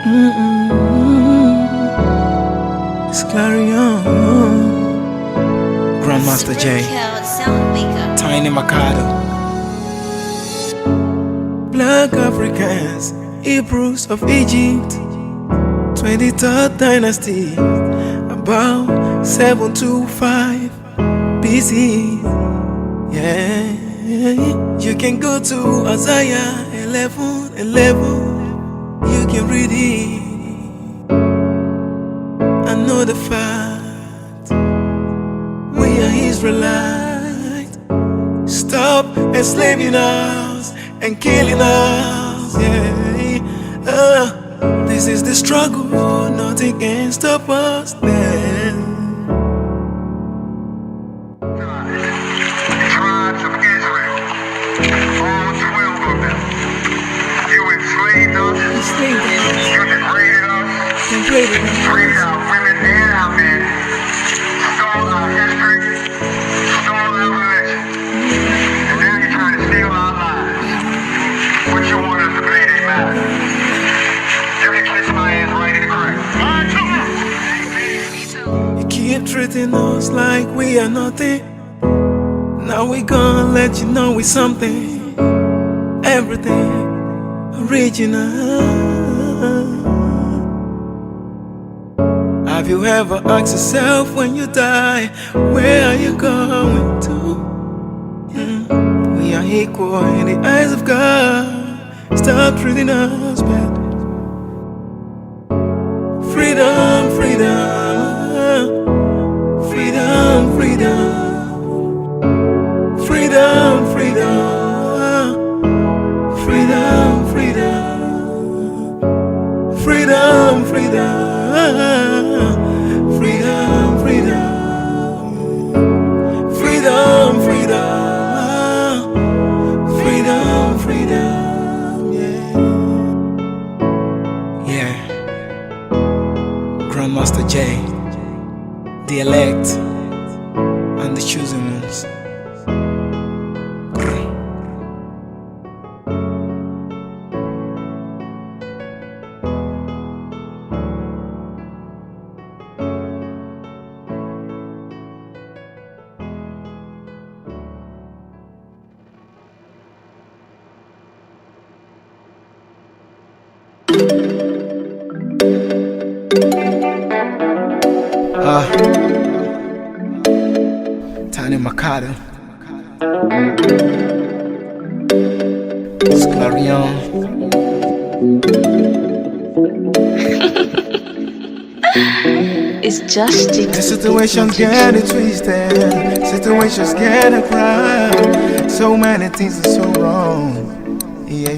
It's Clarion, Grandmaster J, Tiny Mikado, Black Africans, Hebrews of Egypt, 23rd dynasty, about 725 BC. Yeah, you can go to Isaiah 11:11. You can read it. I know the fact we are Israelites. Stop enslaving us and killing us. Yeah, this is the struggle. Nothing can stop us. Then. Freed our women and our men, stole our history, stole our religion, and now you're trying to steal our lives. What you want us to believe ain't matter. You can kiss my ass right in the crack. You keep treating us like we are nothing. Now we gonna let you know we something. Everything original. Have you ever asked yourself when you die, where are you going to? We are equal in the eyes of God. Stop treating us bad. Freedom, freedom, freedom, freedom, freedom, freedom, freedom, freedom, freedom, freedom. Freedom, freedom, freedom, freedom, freedom, freedom, yeah. Grandmaster J, the elect, and the chosen ones. Tiny Mikado, it's Clarion. It's just The situations get it twisted, situations get it crowded. So many things are so wrong. Yeah.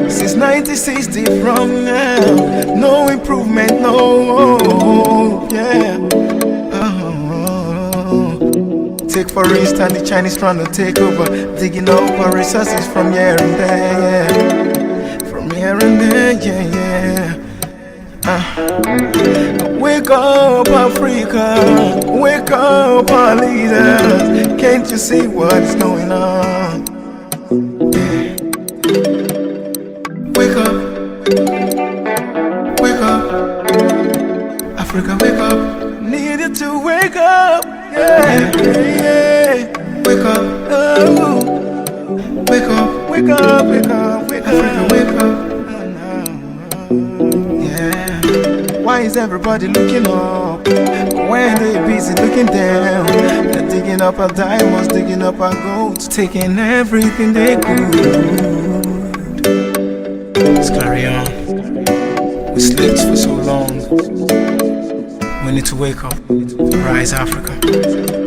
Since 1960 from now, no improvement, no hope, yeah. Take for instance the Chinese trying to take over, digging up our resources from here and there, yeah. From here and there, yeah. Wake up, Africa. Wake up, our leaders. Can't you see what's going on? Yeah. Wake up. Wake up. Africa, wake up. Needed to wake up. Yeah. Wake up. Oh. Wake up. Wake up. Wake up. Wake up. Africa, wake up. Why is everybody looking up when they're busy looking down? They're digging up our diamonds, digging up our golds, taking everything they could. Let's carry on. We slept for so long. We need to wake up. Rise, Africa.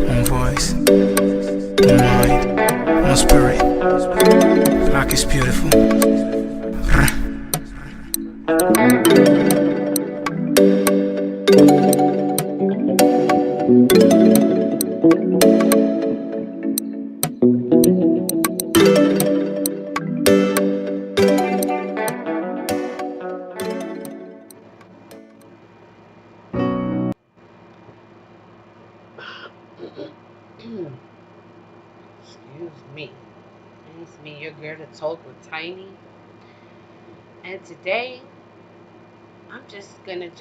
One voice, one mind, one spirit. Black is beautiful. Excuse me. It's me, your girl, the talk with Tiny. And today I'm just gonna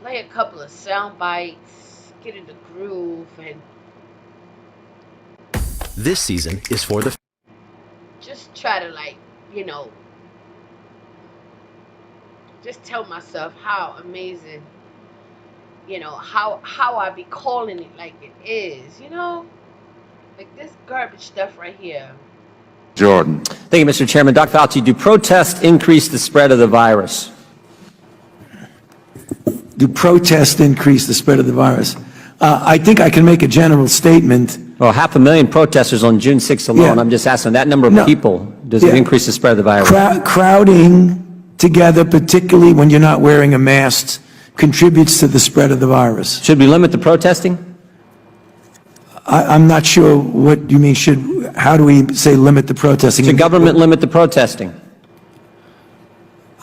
play a couple of sound bites, get in the groove, and This season is for the just try to you know, just tell myself how amazing, how I be calling it like it is. Like this garbage stuff right here. Jordan. Thank you, Mr. Chairman. Dr. Fauci, do protests increase the spread of the virus? Do protests increase the spread of the virus? I think I can make a general statement. Well, 500,000 protesters on June 6th alone. Yeah. I'm just asking that number of people, does it increase the spread of the virus? Crowding together, particularly when you're not wearing a mask, contributes to the spread of the virus. Should we limit the protesting? I'm not sure what you mean. How do we say limit the protesting? Should government limit the protesting?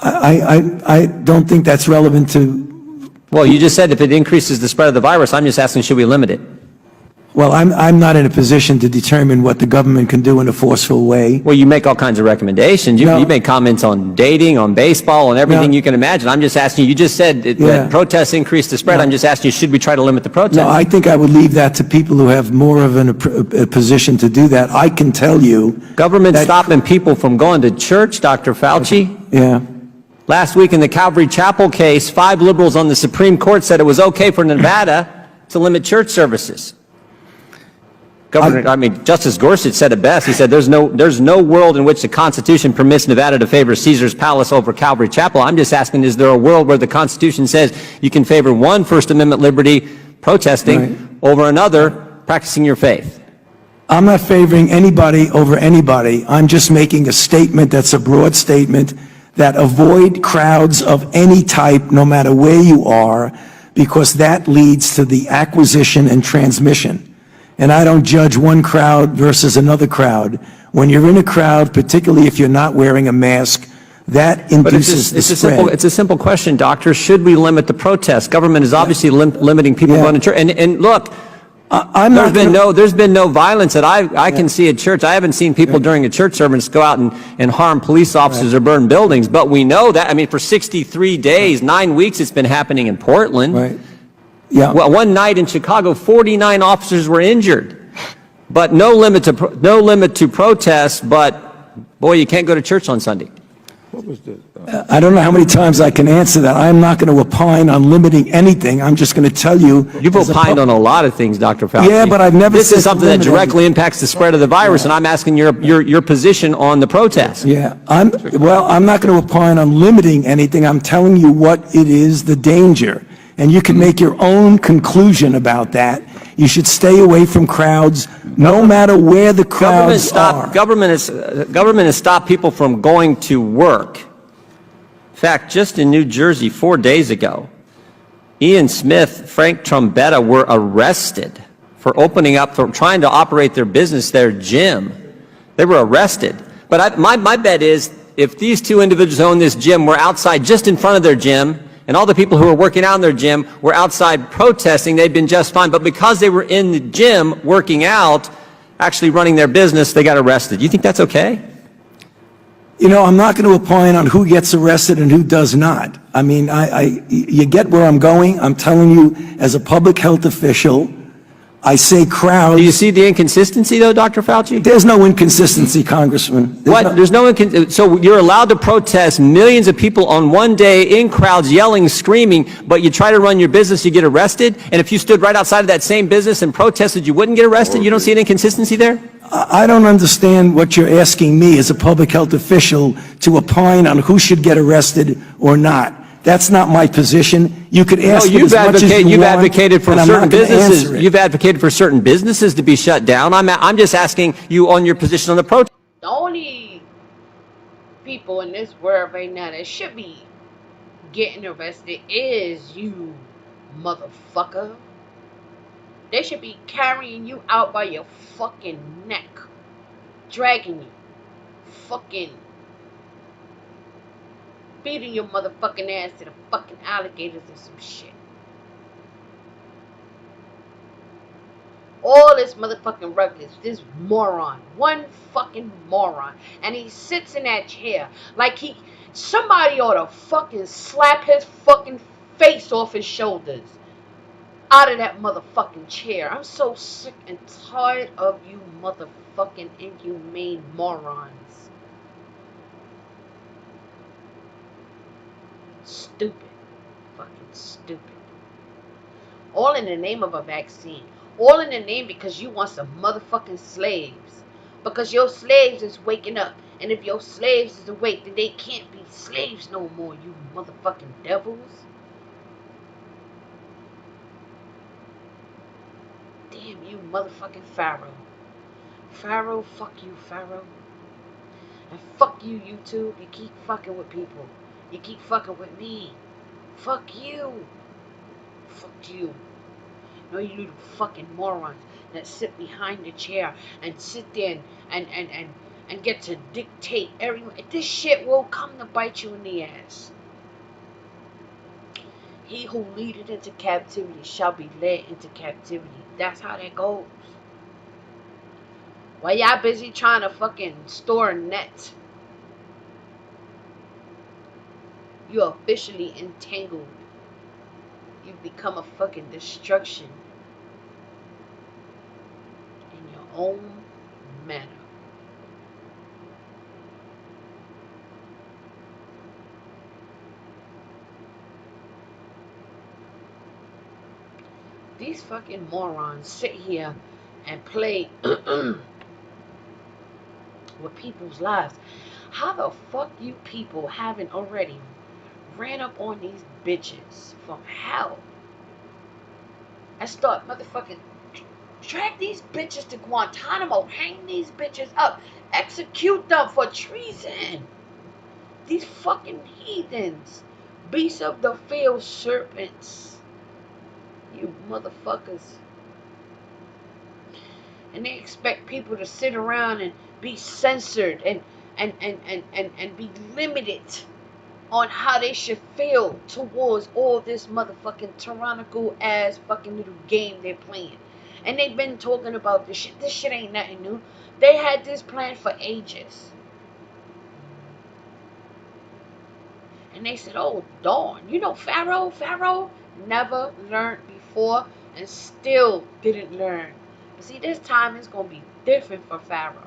I don't think that's relevant to. Well, you just said if it increases the spread of the virus, I'm just asking, should we limit it? Well, I'm not in a position to determine what the government can do in a forceful way. Well, you make all kinds of recommendations. You make comments on dating, on baseball, on everything you can imagine. I'm just asking you just said that protests increase the spread. I'm just asking you, should we try to limit the protests? No, I think I would leave that to people who have more of a position to do that. I can tell you. Government stopping people from going to church, Dr. Fauci? Yeah. Last week in the Calvary Chapel case, 5 liberals on the Supreme Court said it was okay for Nevada to limit church services. Justice Gorsuch said it best. He said there's no world in which the Constitution permits Nevada to favor Caesar's Palace over Calvary Chapel. I'm just asking, is there a world where the Constitution says you can favor one First Amendment liberty, protesting, over another, practicing your faith? I'm not favoring anybody over anybody. I'm just making a statement that's a broad statement that avoid crowds of any type, no matter where you are, because that leads to the acquisition and transmission. And I don't judge one crowd versus another crowd. When you're in a crowd, particularly if you're not wearing a mask, that induces the spread. It's a simple question, doctor. Should we limit the protest? Government is obviously limiting people going to church. And look, there's been no violence that I can see at church. I haven't seen people during a church service go out and harm police officers or burn buildings. But we know that, for 63 days, 9 weeks, it's been happening in Portland. Right. Yeah. Well, one night in Chicago, 49 officers were injured, but no limit to protest. But boy, you can't go to church on Sunday. What was the? I don't know how many times I can answer that. I'm not going to opine on limiting anything. I'm just going to tell you. You've opined on a lot of things, Dr. Fauci. Yeah, but I've never. This is something that directly impacts the spread of the virus, and I'm asking your position on the protest. Yeah, I'm not going to opine on limiting anything. I'm telling you what it is, the danger. And you can make your own conclusion about that. You should stay away from crowds, no matter where the crowds are. Government has stopped people from going to work. In fact, just in New Jersey 4 days ago, Ian Smith, Frank Trombetta were arrested for trying to operate their business, their gym. They were arrested. But my bet is, if these two individuals who own this gym were outside just in front of their gym, and all the people who were working out in their gym were outside protesting, they'd been just fine. But because they were in the gym working out, actually running their business, they got arrested. You think that's okay? I'm not going to opine on who gets arrested and who does not. You get where I'm going. I'm telling you, as a public health official, I say crowds. Do you see the inconsistency, though, Dr. Fauci? There's no inconsistency, Congressman. So you're allowed to protest, millions of people on one day in crowds yelling, screaming, but you try to run your business, you get arrested? And if you stood right outside of that same business and protested, you wouldn't get arrested? You don't see an inconsistency there? I don't understand what you're asking me as a public health official to opine on who should get arrested or not. That's not my position. You could ask as much as you want, you've advocated for certain businesses. You've advocated for certain businesses to be shut down. I'm just asking you on your position on the protest. The only people in this world right now that should be getting arrested is you, motherfucker. They should be carrying you out by your fucking neck, dragging you, fucking feeding your motherfucking ass to the fucking alligators or some shit. all his motherfucking records. This moron. One fucking moron. And he sits in that chair like somebody ought to fucking slap his fucking face off his shoulders. Out of that motherfucking chair. I'm so sick and tired of you motherfucking inhumane morons. Stupid. Fucking stupid. All in the name of a vaccine. All in the name because you want some motherfucking slaves. Because your slaves is waking up. And if your slaves is awake, then they can't be slaves no more, you motherfucking devils. Damn you motherfucking Pharaoh. Pharaoh, fuck you, Pharaoh. And fuck you, YouTube. You keep fucking with people. You keep fucking with me. Fuck you. Fuck you. No, you little fucking morons that sit behind the chair and sit there and get to dictate everyone. This shit will come to bite you in the ass. He who leadeth into captivity shall be led into captivity. That's how that goes. While y'all busy trying to fucking store a net, you're officially entangled. You've become a fucking destruction in your own manner. These fucking morons sit here and play with people's lives. How the fuck you people haven't already ran up on these bitches from hell and start motherfucking drag these bitches to Guantanamo, hang these bitches up, execute them for treason. These fucking heathens, beasts of the field, serpents, you motherfuckers. And they expect people to sit around and be censored and be limited on how they should feel towards all this motherfucking tyrannical ass fucking little game they're playing. And they've been talking about this shit. This shit ain't nothing new. They had this plan for ages. And they said, oh, darn. You know Pharaoh never learned before and still didn't learn. But see, this time it's going to be different for Pharaoh.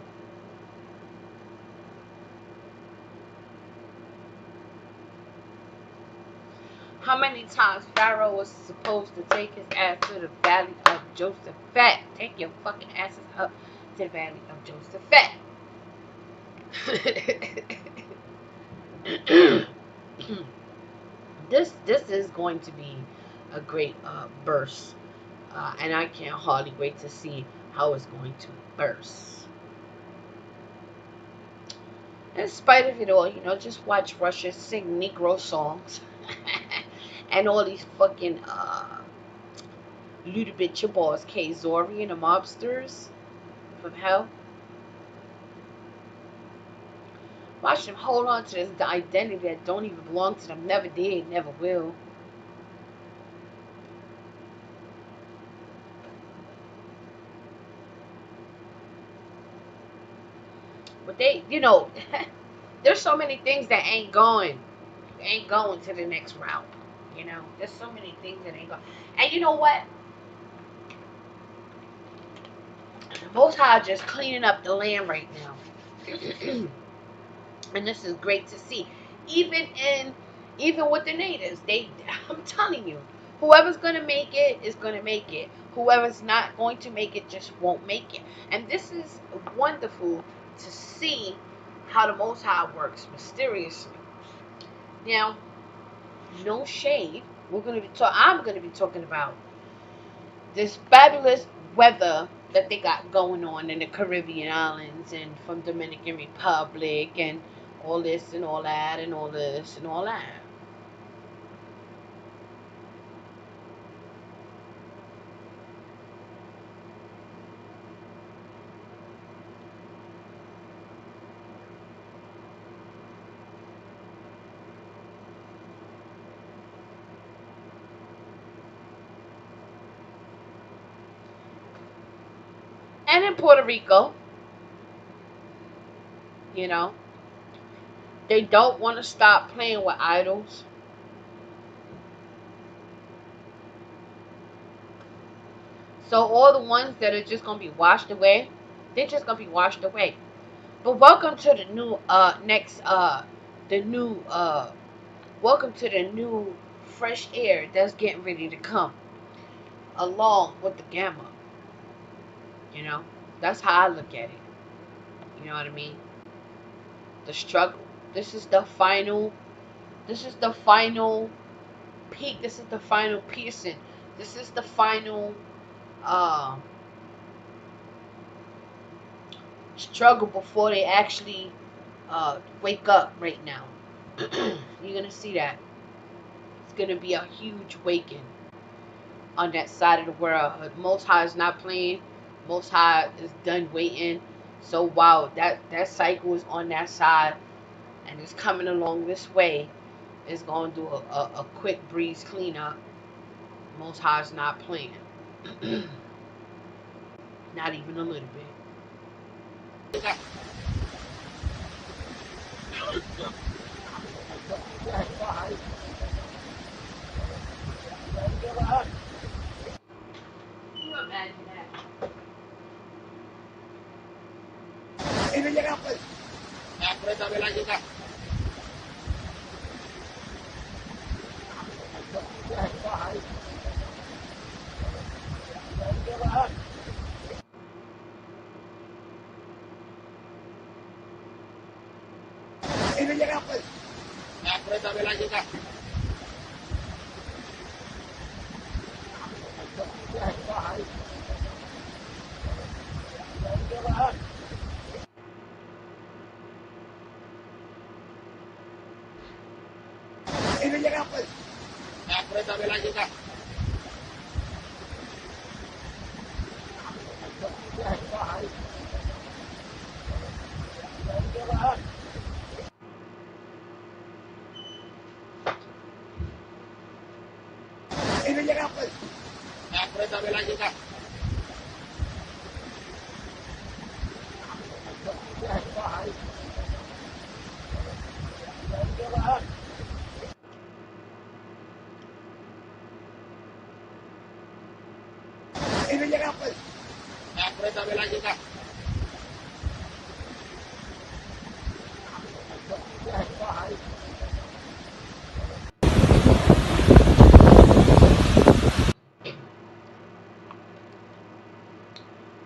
How many times Pharaoh was supposed to take his ass to the valley of Josephat? Take your fucking asses up to the valley of Josephat. This is going to be a great burst. And I can't hardly wait to see how it's going to burst. In spite of it all, just watch Russia sing Negro songs. And all these fucking little bit boss K Zori and the mobsters from hell. Watch them hold on to this identity that don't even belong to them. Never did, never will. But they, there's so many things that ain't going to the next round. There's so many things that ain't going. And you know what? The Most High just cleaning up the land right now. And this is great to see. Even with the natives, I'm telling you, whoever's gonna make it is gonna make it. Whoever's not going to make it just won't make it. And this is wonderful to see how the Most High works mysteriously. Now, no shade. I'm gonna be talking about this fabulous weather that they got going on in the Caribbean islands and from Dominican Republic and all this and all that and all this and all that. and in Puerto Rico, you know, they don't want to stop playing with idols. So all the ones that are just gonna be washed away, they're just gonna be washed away. But welcome to the new the new welcome to the new fresh air that's getting ready to come along with the gamma. You know, that's how I look at it. You know what I mean? The struggle. This is the final. This is the final peak. This is the final piercing. This is the final uh, struggle before they actually wake up. Right now, you're gonna see that it's gonna be a huge waking on that side of the world. Most High is not playing. Most High is done waiting. So while that cycle is on that side and it's coming along this way, it's gonna do a quick breeze cleanup. Most High is not playing. Not even a little bit. Can you imagine that?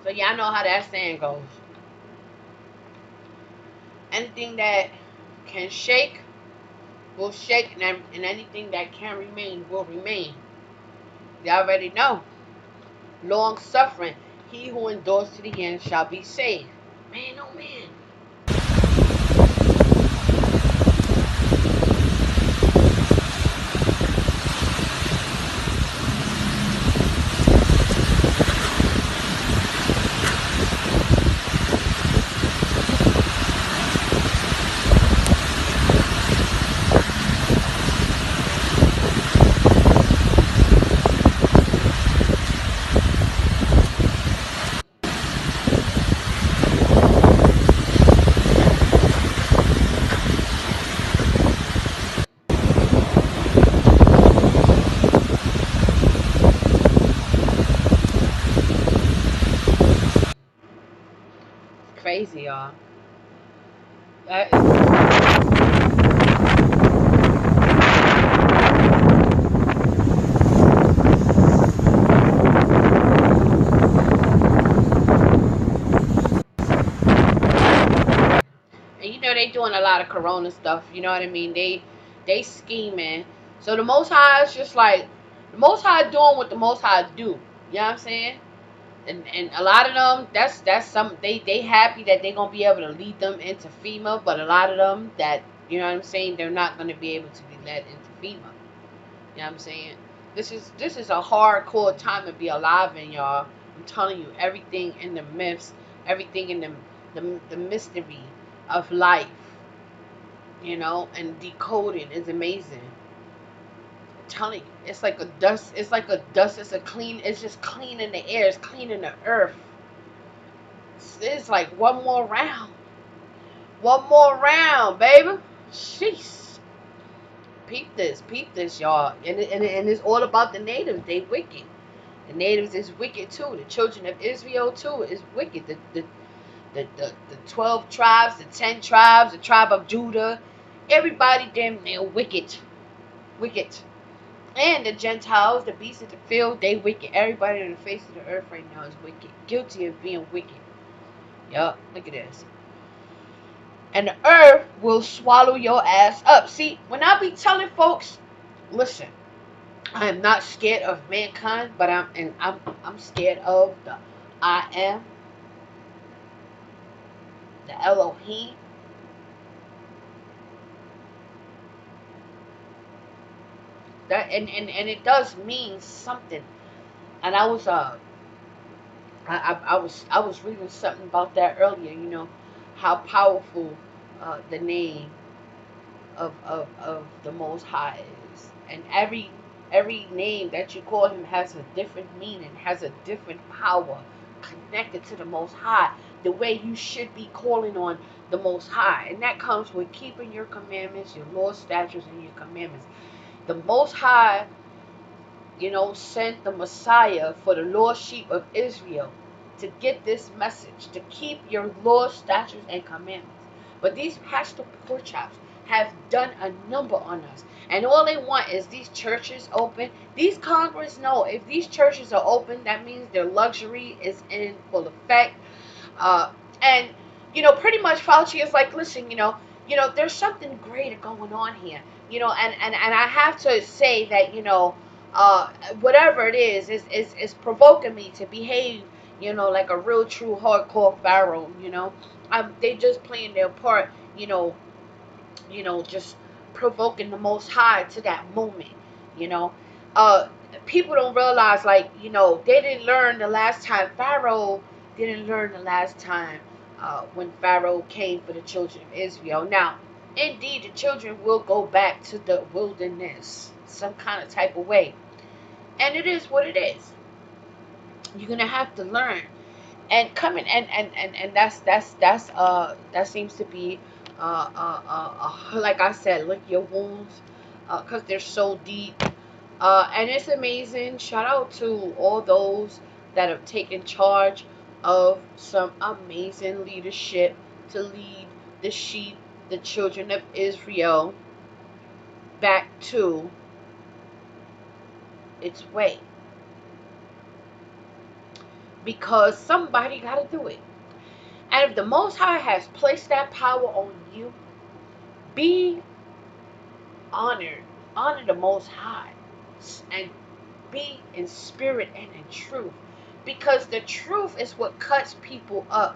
So y'all know how that saying goes. Anything that can shake will shake, and anything that can remain will remain. Y'all already know. Long suffering. He who endures to the end shall be saved. Man, oh man. It's crazy, y'all. That is and you know they doing a lot of corona stuff, you know what I mean? They scheming. So the most high is just like the most high doing what the most high do. You know what I'm saying? And a lot of them that's some they happy that they gonna be able to lead them into FEMA, but a lot of them that you know what I'm saying, they're not gonna be able to be led into FEMA. You know what I'm saying? This is a hardcore time to be alive in, y'all. I'm telling you, everything in the myths, everything in the mystery of life, you know, and decoding is amazing. I'm telling you, it's like a dust. It's like a dust. It's a clean. It's just cleaning the air. It's cleaning the earth. It's like one more round. One more round, baby. Jeez. Peep this, y'all. And it's all about the natives. They wicked. The natives is wicked too. The children of Israel too is wicked. The 12 tribes, the 10 tribes, the tribe of Judah, everybody damn near wicked. Wicked. And the Gentiles, the beasts of the field, they wicked. Everybody on the face of the earth right now is wicked. Guilty of being wicked. Yup, look at this. And the earth will swallow your ass up. See, when I be telling folks, listen, I am not scared of mankind, but I'm scared of the I am, the Elohim. That and it does mean something. And I was reading something about that earlier. You know how powerful the name of the Most High is, and every name that you call him has a different meaning, has a different power connected to the Most High. The way you should be calling on the Most High, and that comes with keeping your commandments, your laws, statutes, and your commandments. The Most High, sent the Messiah for the lost sheep of Israel to get this message, to keep your laws, statutes, and commandments. But these pastor pork chops have done a number on us. And all they want is these churches open. These Congress know if these churches are open, that means their luxury is in full effect. And pretty much Fauci is like, listen, there's something greater going on here, and I have to say that, whatever it is provoking me to behave, like a real true hardcore pharaoh. They just playing their part, just provoking the Most High to that moment, you know. Uh, People don't realize, like, they didn't learn the last time. Pharaoh didn't learn the last time when Pharaoh came for the children of Israel. Now, indeed, the children will go back to the wilderness, some kind of type of way. And it is what it is. You're going to have to learn and coming and that seems to be like I said, lick your wounds, because they're so deep, and it's amazing. Shout out to all those that have taken charge of some amazing leadership to lead the sheep, the children of Israel, back to its way, because somebody got to do it. And if the Most High has placed that power on you, be honored. Honor the Most High. And be in spirit and in truth. Because the truth is what cuts people up.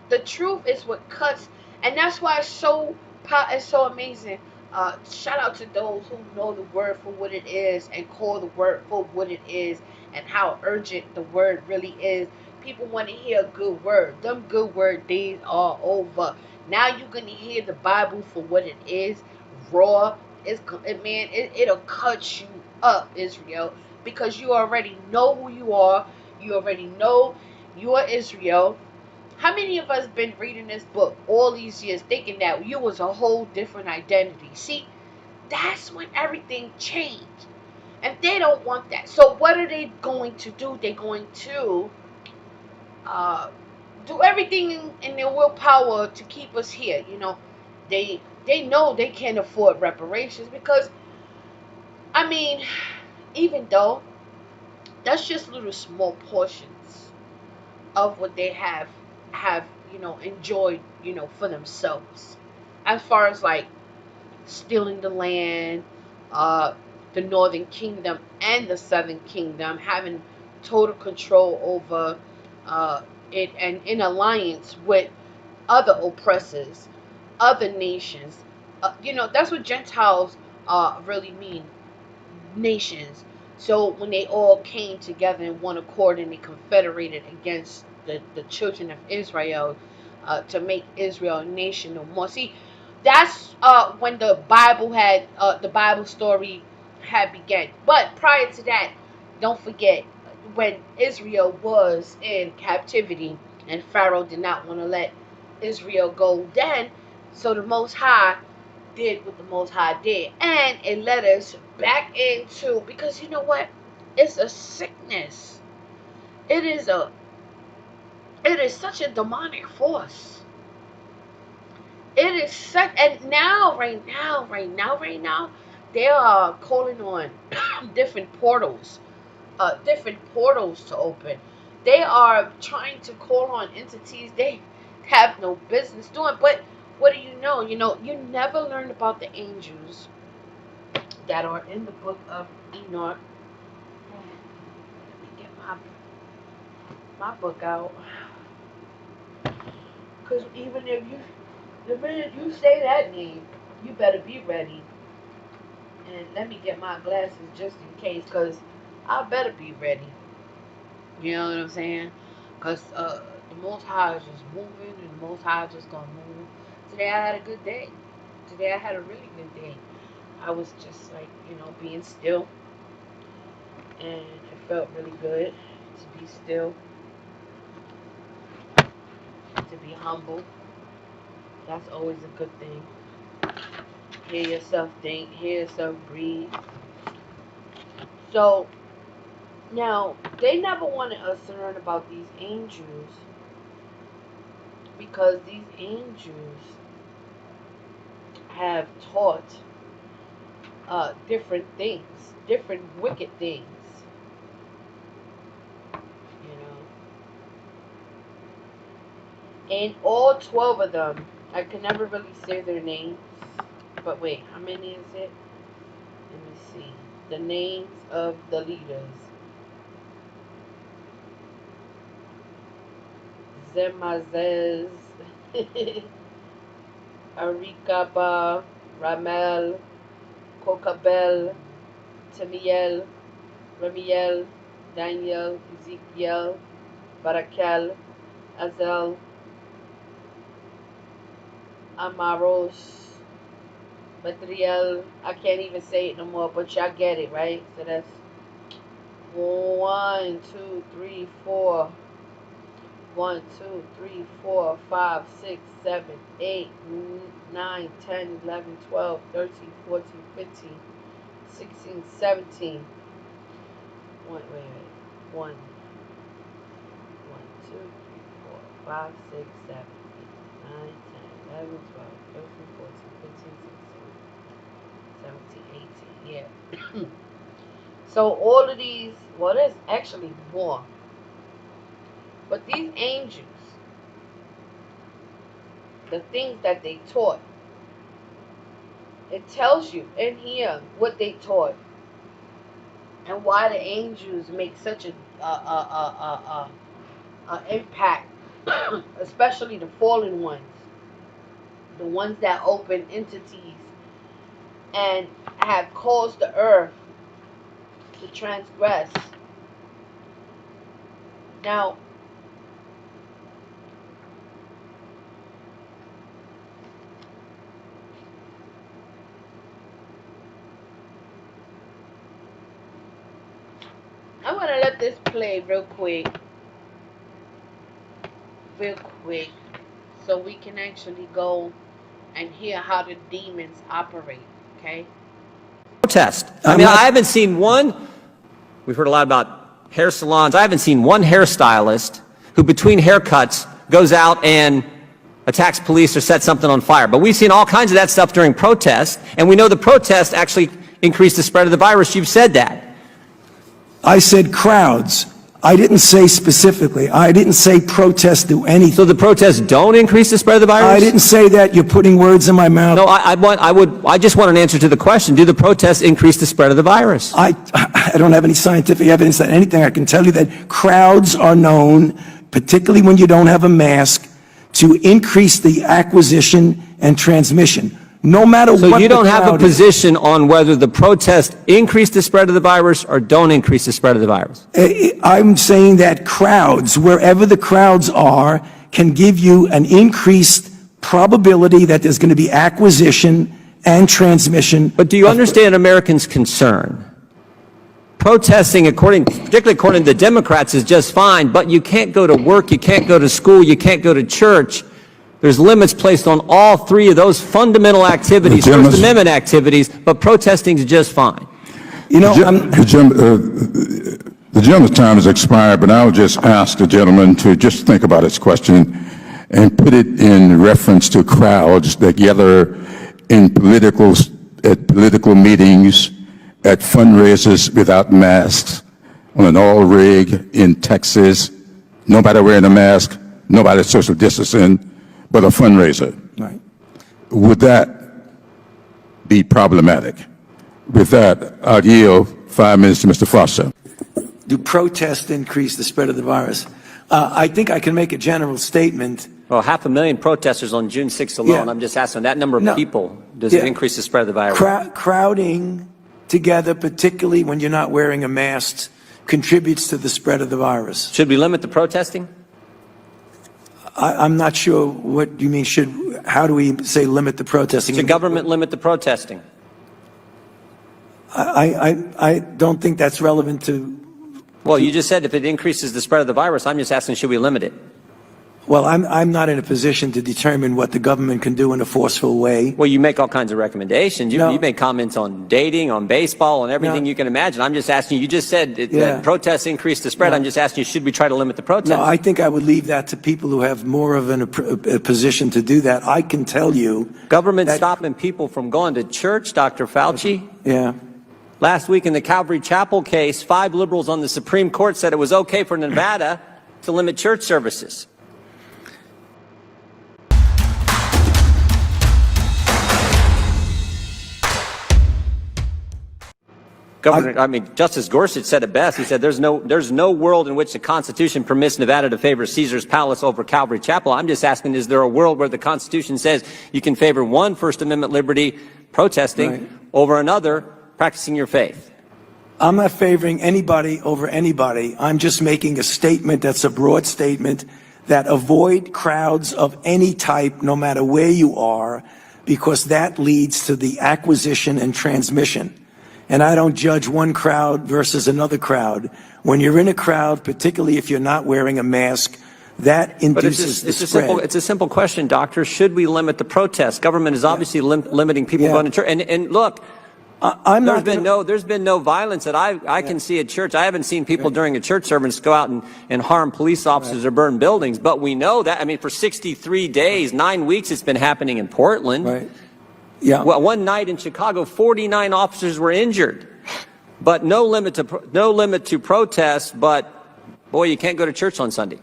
The truth is what cuts. And that's why it's so amazing. Shout out to those who know the word for what it is and call the word for what it is and how urgent the word really is. People want to hear a good word. Them good word days are over. Now you're going to hear the Bible for what it is. Raw. It'll cut you up, Israel. Because you already know who you are. You already know you are Israel. How many of us been reading this book all these years thinking that you was a whole different identity? See, that's when everything changed. And they don't want that. So what are they going to do? They're going to uh, do everything in their willpower to keep us here. They know they can't afford reparations because, I mean, even though that's just little small portions of what they have enjoyed, for themselves, as far as like stealing the land, uh the northern kingdom and the southern kingdom having total control over it, and in alliance with other oppressors, other nations. That's what Gentiles really mean, nations. So when they all came together in one accord and they confederated against the children of Israel, to make Israel a nation no more. See, that's when the Bible story had begun. But prior to that, don't forget when Israel was in captivity and Pharaoh did not want to let Israel go then. So the Most High did what the Most High did, and it led us back into, because you know what? It's a sickness. It is such a demonic force. It is such, and now, right now, they are calling on different portals to open. They are trying to call on entities they have no business doing. But what do you know? You never learn about the angels that are in the book of Enoch. Let me get my book out. Because even if the minute you say that name, you better be ready. And let me get my glasses just in case, because I better be ready. You know what I'm saying? Because the Most High is just moving, and the Most High is just going to move. Today I had a good day. Today I had a really good day. I was just like, being still. And it felt really good to be still. To be humble. That's always a good thing. Hear yourself think. Hear yourself breathe. So, now, they never wanted us to learn about these angels, because these angels have taught different things, different wicked things, And all 12 of them, I can never really say their names, but wait, how many is it? Let me see. The names of the leaders. Zemazez, Arikaba, Ramel, Kokabel, Tamiel, Ramiel, Daniel, Ezekiel, Barakel, Azel, Amaros, Materiel. I can't even say it no more, but y'all get it, right? So that's 1, 2, 3, 4. 1, 2, 3, 4, 5, 6, 7, 8, 9, 10, 11, 12, 13, 14, 15, 16, 17. Wait. 1, 2, 3, 4, 5, 6, 7, 8, 9, 10, 11, 12, 13, 14, 15, 16, 17, 18. Yeah. So all of these, well, there's actually more. But these angels, the things that they taught, it tells you in here what they taught and why the angels make such a impact, especially the fallen ones, the ones that open entities and have caused the earth to transgress. Now, I'm going to let this play real quick, so we can actually go and hear how the demons operate, okay? Protest. I haven't seen one. We've heard a lot about hair salons. I haven't seen one hairstylist who, between haircuts, goes out and attacks police or sets something on fire. But we've seen all kinds of that stuff during protests, and we know the protest actually increased the spread of the virus. You've said that. I said crowds. I didn't say specifically. I didn't say protests do anything. So the protests don't increase the spread of the virus? I didn't say that. You're putting words in my mouth. No, I just want an answer to the question. Do the protests increase the spread of the virus? I don't have any scientific evidence that anything. I can tell you that crowds are known, particularly when you don't have a mask, to increase the acquisition and transmission. No matter what the crowd is. So you don't have a position on whether the protests increase the spread of the virus or don't increase the spread of the virus? I'm saying that crowds, wherever the crowds are, can give you an increased probability that there's going to be acquisition and transmission. But do you understand Americans' concern? protesting, particularly according to the Democrats, is just fine, but you can't go to work, you can't go to school, you can't go to church. There's limits placed on all three of those fundamental activities, First Amendment activities, but protesting is just fine. You know, the gentleman's time has expired, but I'll just ask the gentleman to just think about his question and put it in reference to crowds that gather at political meetings, at fundraisers without masks, on an oil rig in Texas, nobody wearing a mask, nobody social distancing, but a fundraiser. Right. Would that be problematic? With that, I'll yield 5 minutes to Mr. Foster. Do protests increase the spread of the virus? I think I can make a general statement. Well, 500,000 protesters on June 6th alone. Yeah. I'm just asking that number of people, does it increase the spread of the virus? Crowding together, particularly when you're not wearing a mask, contributes to the spread of the virus. Should we limit the protesting? I'm not sure what you mean. How do we say limit the protesting? Should government limit the protesting? I don't think that's relevant to. Well, you just said if it increases the spread of the virus, I'm just asking, should we limit it? Well, I'm not in a position to determine what the government can do in a forceful way. Well, you make all kinds of recommendations. You make comments on dating, on baseball, on everything you can imagine. I'm just asking you, just said that protests increase the spread. I'm just asking you, should we try to limit the protests? No, I think I would leave that to people who have more of a position to do that. I can tell you. Government stopping people from going to church, Dr. Fauci? Yeah. Last week in the Calvary Chapel case, 5 liberals on the Supreme Court said it was okay for Nevada to limit church services. Justice Gorsuch said it best. He said there's no world in which the Constitution permits Nevada to favor Caesar's Palace over Calvary Chapel. I'm just asking, is there a world where the Constitution says you can favor one First Amendment liberty, protesting, over another, practicing your faith? I'm not favoring anybody over anybody. I'm just making a statement that's a broad statement that avoid crowds of any type, no matter where you are, because that leads to the acquisition and transmission. And I don't judge one crowd versus another crowd. When you're in a crowd, particularly if you're not wearing a mask, that induces the spread. It's a simple question, Doctor. Should we limit the protests? Government is obviously limiting people going to church. And look, there's been no violence that I can see at church. I haven't seen people during a church service go out and harm police officers or burn buildings. But we know that, for 63 days, 9 weeks, it's been happening in Portland. Right. Yeah. Well, one night in Chicago, 49 officers were injured, but no limit to protests. But boy, you can't go to church on Sunday.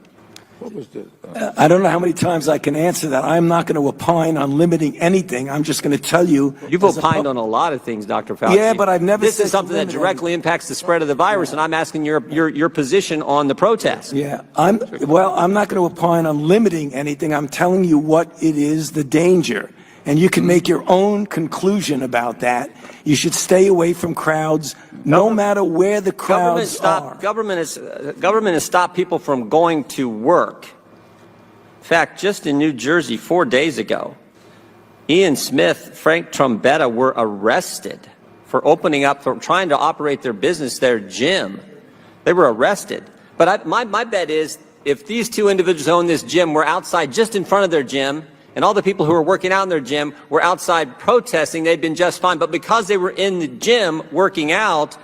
What was the? I don't know how many times I can answer that. I'm not going to opine on limiting anything. I'm just going to tell you. You've opined on a lot of things, Dr. Fauci. Yeah, but I've never. This is something that directly impacts the spread of the virus, and I'm asking your position on the protest. Yeah, I'm not going to opine on limiting anything. I'm telling you what it is, the danger. And you can make your own conclusion about that. You should stay away from crowds, no matter where the crowds are. Government has stopped people from going to work. In fact, just in New Jersey 4 days ago, Ian Smith, Frank Trombetta were arrested for trying to operate their business, their gym. They were arrested. But my bet is, if these two individuals who own this gym were outside just in front of their gym, and all the people who were working out in their gym were outside protesting, they'd been just fine. But because they were in the gym working out,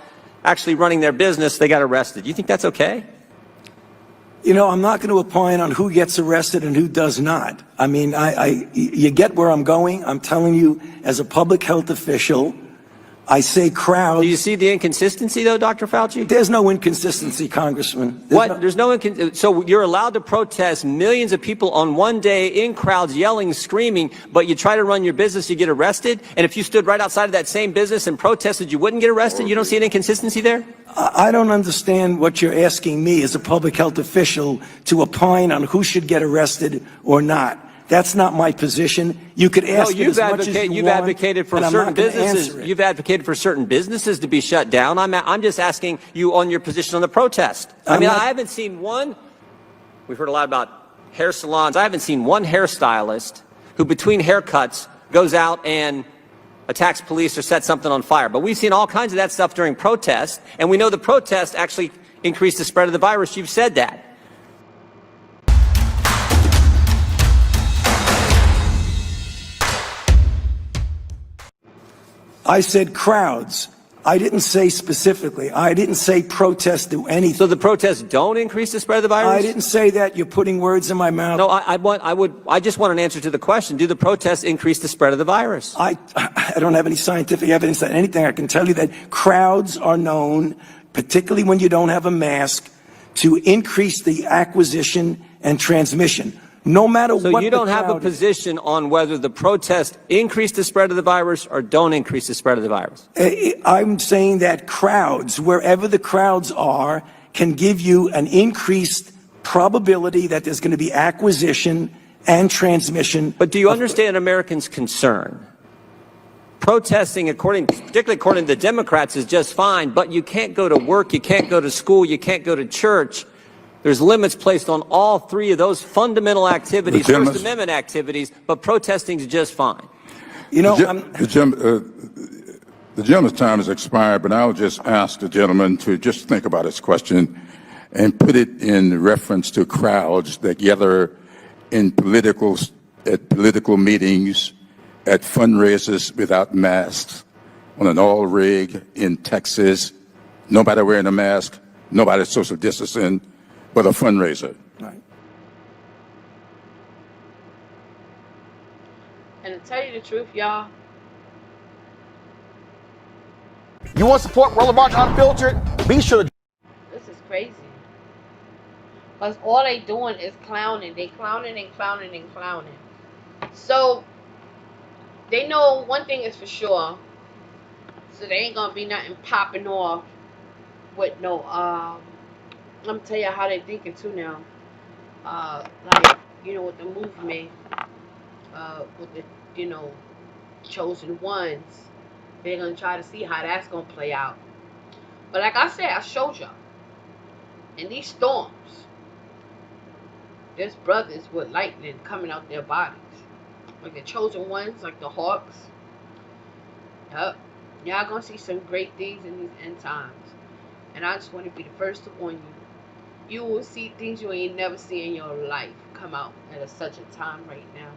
actually running their business, they got arrested. Do you think that's okay? I'm not going to opine on who gets arrested and who does not. You get where I'm going. I'm telling you, as a public health official, I say crowds. Do you see the inconsistency, though, Dr. Fauci? There's no inconsistency, Congressman. So you're allowed to protest, millions of people on one day in crowds yelling, screaming, but you try to run your business, you get arrested? And if you stood right outside of that same business and protested, you wouldn't get arrested? You don't see an inconsistency there? I don't understand what you're asking me as a public health official to opine on who should get arrested or not. That's not my position. You could ask it as much as you want, advocated for certain businesses. You've advocated for certain businesses to be shut down. I'm just asking you on your position on the protest. I haven't seen one. We've heard a lot about hair salons. I haven't seen one hairstylist who, between haircuts, goes out and attacks police or sets something on fire. But we've seen all kinds of that stuff during protests, and we know the protests actually increase the spread of the virus. You've said that. I said crowds. I didn't say specifically. I didn't say protests do anything. So the protests don't increase the spread of the virus? I didn't say that. You're putting words in my mouth. No, I just want an answer to the question. Do the protests increase the spread of the virus? I don't have any scientific evidence that anything. I can tell you that crowds are known, particularly when you don't have a mask, to increase the acquisition and transmission. No matter what. So you don't have a position on whether the protests increase the spread of the virus or don't increase the spread of the virus? I'm saying that crowds, wherever the crowds are, can give you an increased probability that there's going to be acquisition and transmission. But do you understand Americans' concern? Protesting, particularly according to the Democrats, is just fine, but you can't go to work, you can't go to school, you can't go to church. There's limits placed on all three of those fundamental activities, First Amendment activities, but protesting is just fine. You know, the gentleman's time has expired, but I'll just ask the gentleman to just think about his question and put it in reference to crowds that gather at political meetings, at fundraisers without masks, on an oil rig in Texas, nobody wearing a mask, nobody social distancing, but a fundraiser. Right. And to tell you the truth, y'all, You want to support Roller March Unfiltered? Be sure to. this is crazy. Because all they doing is clowning. They clowning and clowning and clowning. So, they know one thing is for sure. So, they ain't going to be nothing popping off with no, I'm gonna tell you how they thinking too now. Like, you know, with the movement, with the, you know, chosen ones, they're gonna try to see how that's gonna play out. But like I said, I showed y'all. In these storms, there's brothers with lightning coming out their bodies. Like the chosen ones, like the hawks. Yup. Y'all gonna see some great things in these end times. And I just want to be the first to warn you. You will see things you ain't never seen in your life come out at such a time right now.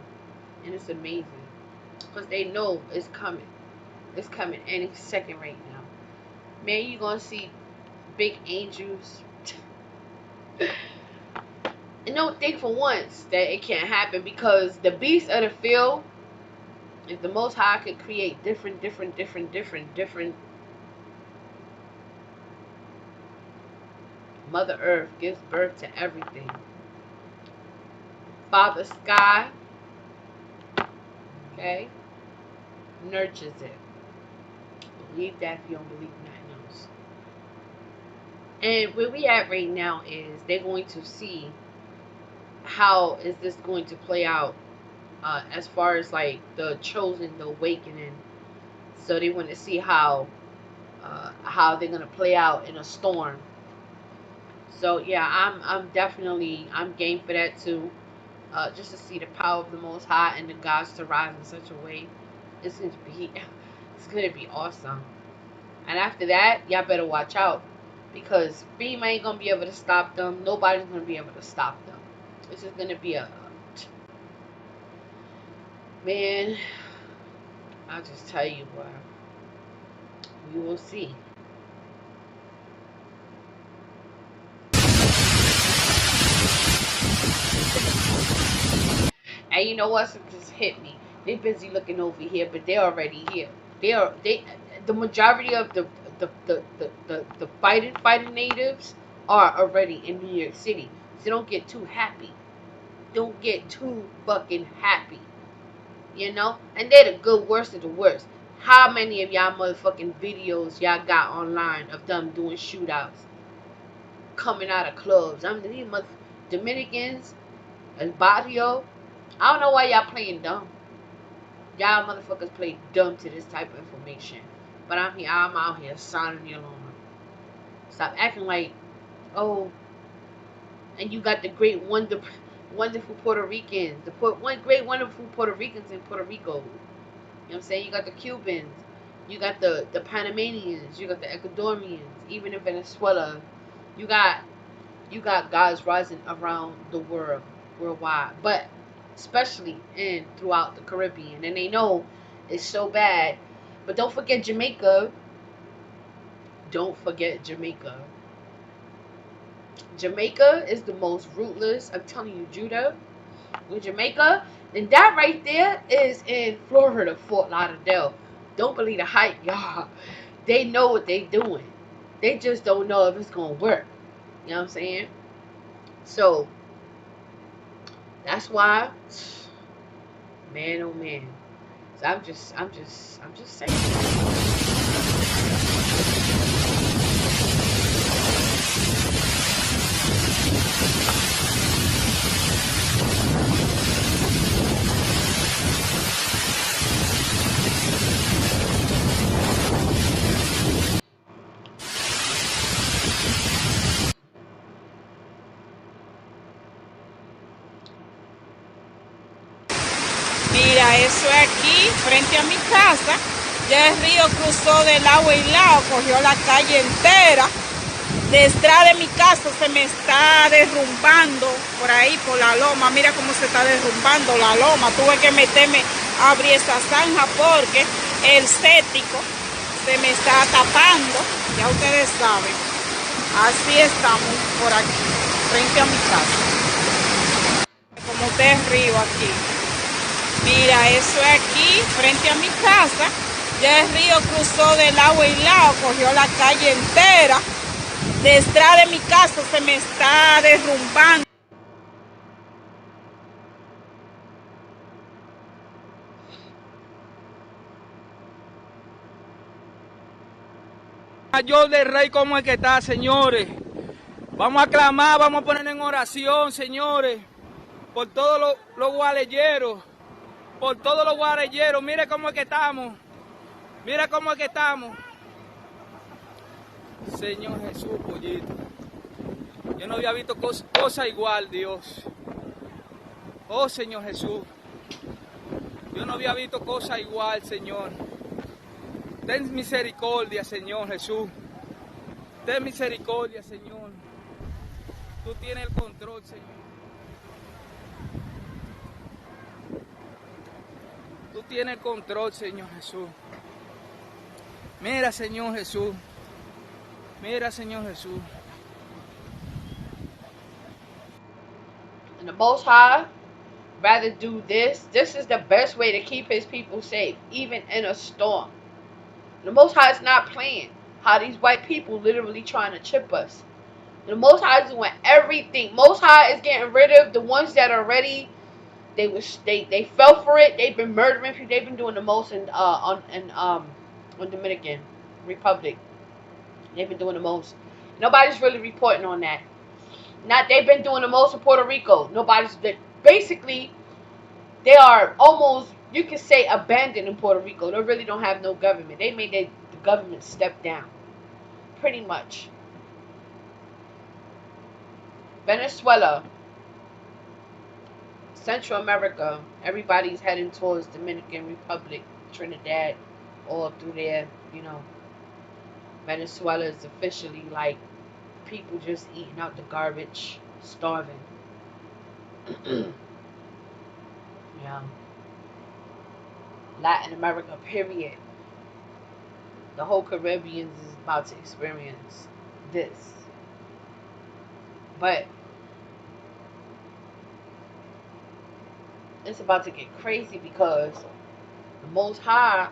And it's amazing. Because they know it's coming. It's coming any second right now. Man, you're going to see big angels. And don't think for once that it can't happen. Because the beast of the field, if the Most High could create different Mother Earth gives birth to everything. Father Sky, okay, nurtures it. Believe that if you don't believe nothing else. And where we at right now is they're going to see how is this going to play out as far as like the chosen, the awakening. So they want to see how they're going to play out in a storm. So yeah, I'm game for that too. Just to see the power of the Most High and the gods to rise in such a way, it's gonna be awesome. And after that, y'all better watch out because FEMA ain't gonna be able to stop them. Nobody's gonna be able to stop them. It's just gonna be man. I'll just tell you what. We will see. And you know what? It just hit me. They busy looking over here, but they're already here. The majority of the fighting natives are already in New York City. So don't get too happy. Don't get too fucking happy. You know? And they're the good worst of the worst. How many of y'all motherfucking videos y'all got online of them doing shootouts? Coming out of clubs. I mean, these Dominicans and Barrio. I don't know why y'all playing dumb. Y'all motherfuckers play dumb to this type of information. But I'm out here sounding the alarm. Stop acting like, oh, and you got the great wonderful Puerto Ricans. Great wonderful Puerto Ricans in Puerto Rico. what I'm saying? You got the Cubans, you got the Panamanians, you got the Ecuadorians, even in Venezuela. You got guys rising around the world, worldwide, but especially in throughout the Caribbean, and they know it's so bad. But don't forget Jamaica. Don't forget Jamaica. Jamaica is the most rootless. I'm telling you, Judah. With Jamaica, and that right there is in Florida, Fort Lauderdale. Don't believe the hype, y'all. They know what they doing. They just don't know if it's gonna work. You know what I'm saying? So that's why, man, oh man. So I'm just saying. Mira, eso es aquí, frente a mi casa. Ya el río cruzó de lado y lado, cogió la calle entera. Detrás de mi casa se me está derrumbando por ahí, por la loma. Mira cómo se está derrumbando la loma. Tuve que meterme a abrir esa zanja porque el cético se me está tapando. Ya ustedes saben. Así estamos por aquí, frente a mi casa. Como este río aquí. Mira, eso es aquí, frente a mi casa. Ya el río cruzó de lado y lado, cogió la calle entera. Detrás de mi casa se me está derrumbando. Mayor del Rey, ¿cómo es que está, señores? Vamos a clamar, vamos a poner en oración, señores, por todos los guarelleros, por todos los guarelleros. Mire cómo es que estamos, mira cómo es que estamos. Señor Jesús, pollito, yo no había visto cosa igual, Dios. Oh, Señor Jesús, yo no había visto cosa igual, Señor. Ten misericordia, Señor Jesús. Ten misericordia, Señor. Tú tienes el control, Señor. Tú tienes el control, Señor Jesús. Mira, Señor Jesús. Mira, Señor Jesús. And the Most High rather do this. This is the best way to keep his people safe, even in a storm. The Most High is not playing how these white people literally trying to chip us. The Most High is doing everything. Most High is getting rid of the ones that are ready. They fell for it. They've been murdering people. They've been doing the most on Dominican Republic. They've been doing the most. Nobody's really reporting on that. Not they've been doing the most in Puerto Rico. Basically they are almost, you could say, abandoned in Puerto Rico. They really don't have no government. They made the government step down. Pretty much. Venezuela, Central America, everybody's heading towards Dominican Republic, Trinidad, all through there, you know. Venezuela is officially like people just eating out the garbage, starving. Yeah. Latin America, period. The whole Caribbean is about to experience this. But it's about to get crazy because the Most High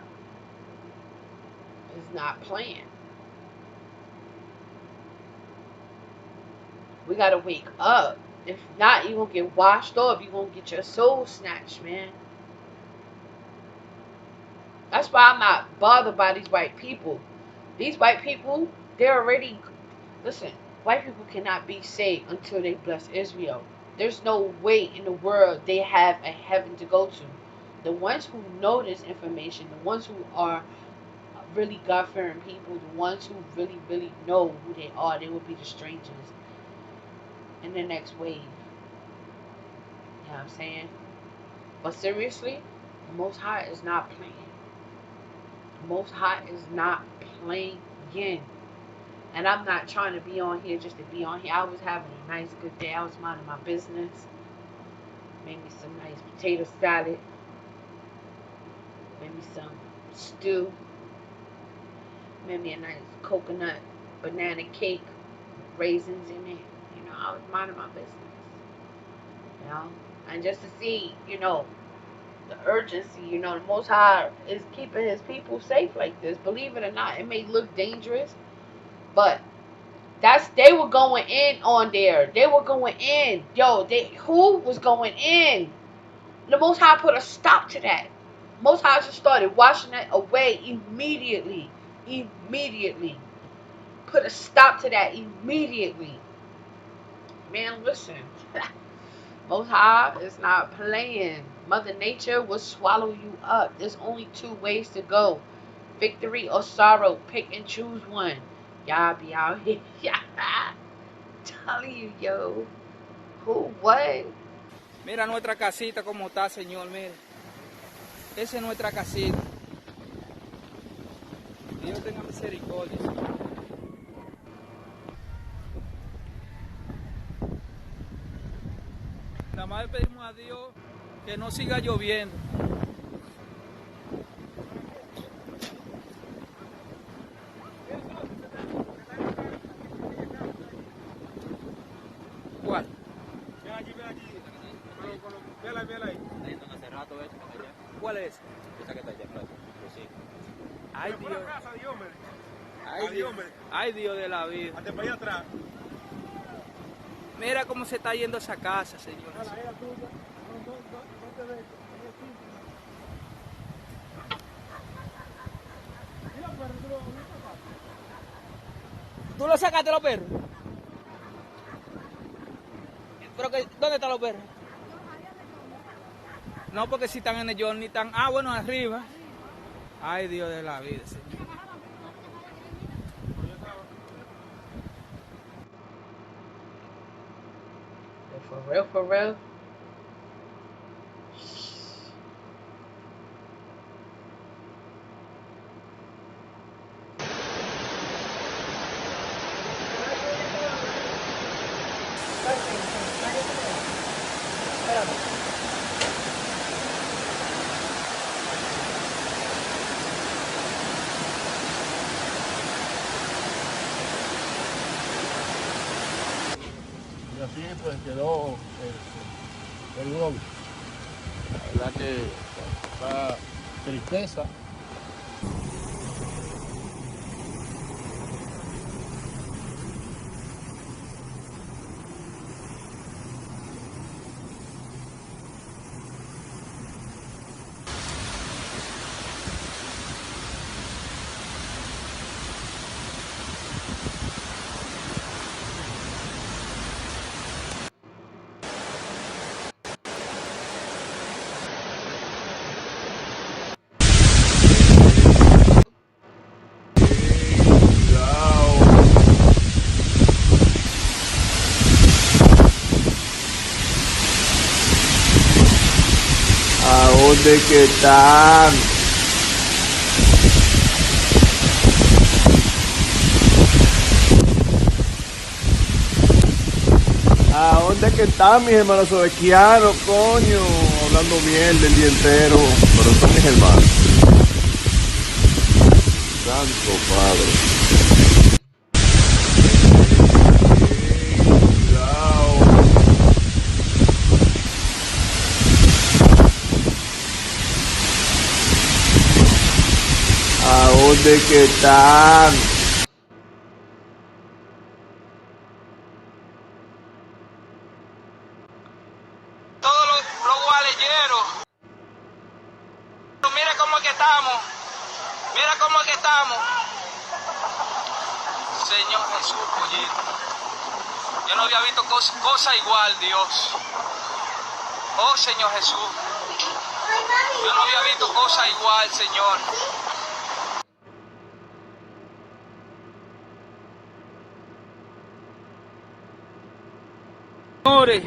is not playing. We gotta wake up. If not, you're gonna get washed off. You're gonna get your soul snatched, man. That's why I'm not bothered by these white people. These white people, they're already... Listen, white people cannot be saved until they bless Israel. There's no way in the world they have a heaven to go to. The ones who know this information, the ones who are really God-fearing people, the ones who really, really know who they are, they will be the strangers in the next wave. You know what I'm saying? But seriously, the Most High is not playing. Most High is not playing. And I'm not trying to be on here just to be on here. I was having a nice, good day. I was minding my business. Made me some nice potato salad. Made me some stew. Made me a nice coconut banana cake, raisins in it. You know, I was minding my business. You know, and just to see, you know, the urgency, you know, the Most High is keeping His people safe like this. Believe it or not, it may look dangerous, but they were going in on there. They were going in. Yo, who was going in? The Most High put a stop to that. Most High just started washing that away immediately. Immediately. Put a stop to that immediately. Man, listen. Most High is not playing. Mother Nature will swallow you up. There's only two ways to go. Victory or sorrow. Pick and choose one. Y'all be out here. Telling you, yo. Who, what? Mira nuestra casita como está, Señor, mire. Esa es nuestra casita. Dios tenga misericordia, Señor. Nada más le pedimos a Dios que no siga lloviendo. ¿Cuál? Ven aquí. Vela ahí. Hace rato eso, ¿cuál es? Esa que está allá atrás. Sí. Ay, Dios. Dios. Casa, Dios, hombre. Ay, Dios. Ay, Dios de la vida. Hasta para allá atrás. Mira cómo se está yendo esa casa, Señor. ¿Tú lo sacaste los perros? ¿Pero que, dónde están los perros? No, porque si están en el Johnny, están... Ah, bueno, arriba. Ay, Dios de la vida, Señor. For real? Y así pues quedó el doble. La verdad que da tristeza. ¿A dónde que están? ¿A dónde que están mis hermanos sobequianos, coño? Hablando mierda el día entero. Pero son mis hermanos. Santo Padre. ¿A dónde que están? Todos los gualeyeros. Mira cómo es que estamos. Mira cómo es que estamos. Señor Jesús, pollito. Yo no había visto cosa igual, Dios. Oh, Señor Jesús. Yo no había visto cosa igual, Señor. Señores,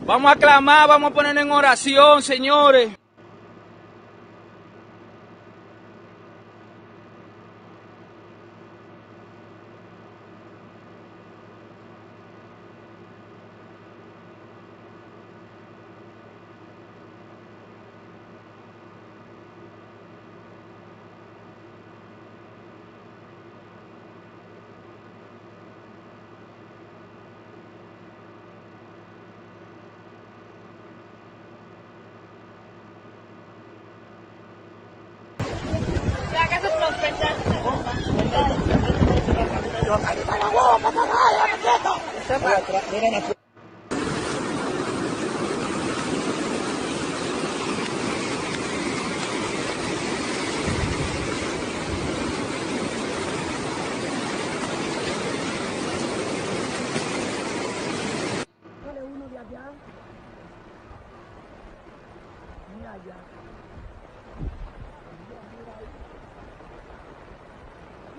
vamos a clamar, vamos a poner en oración, señores. Y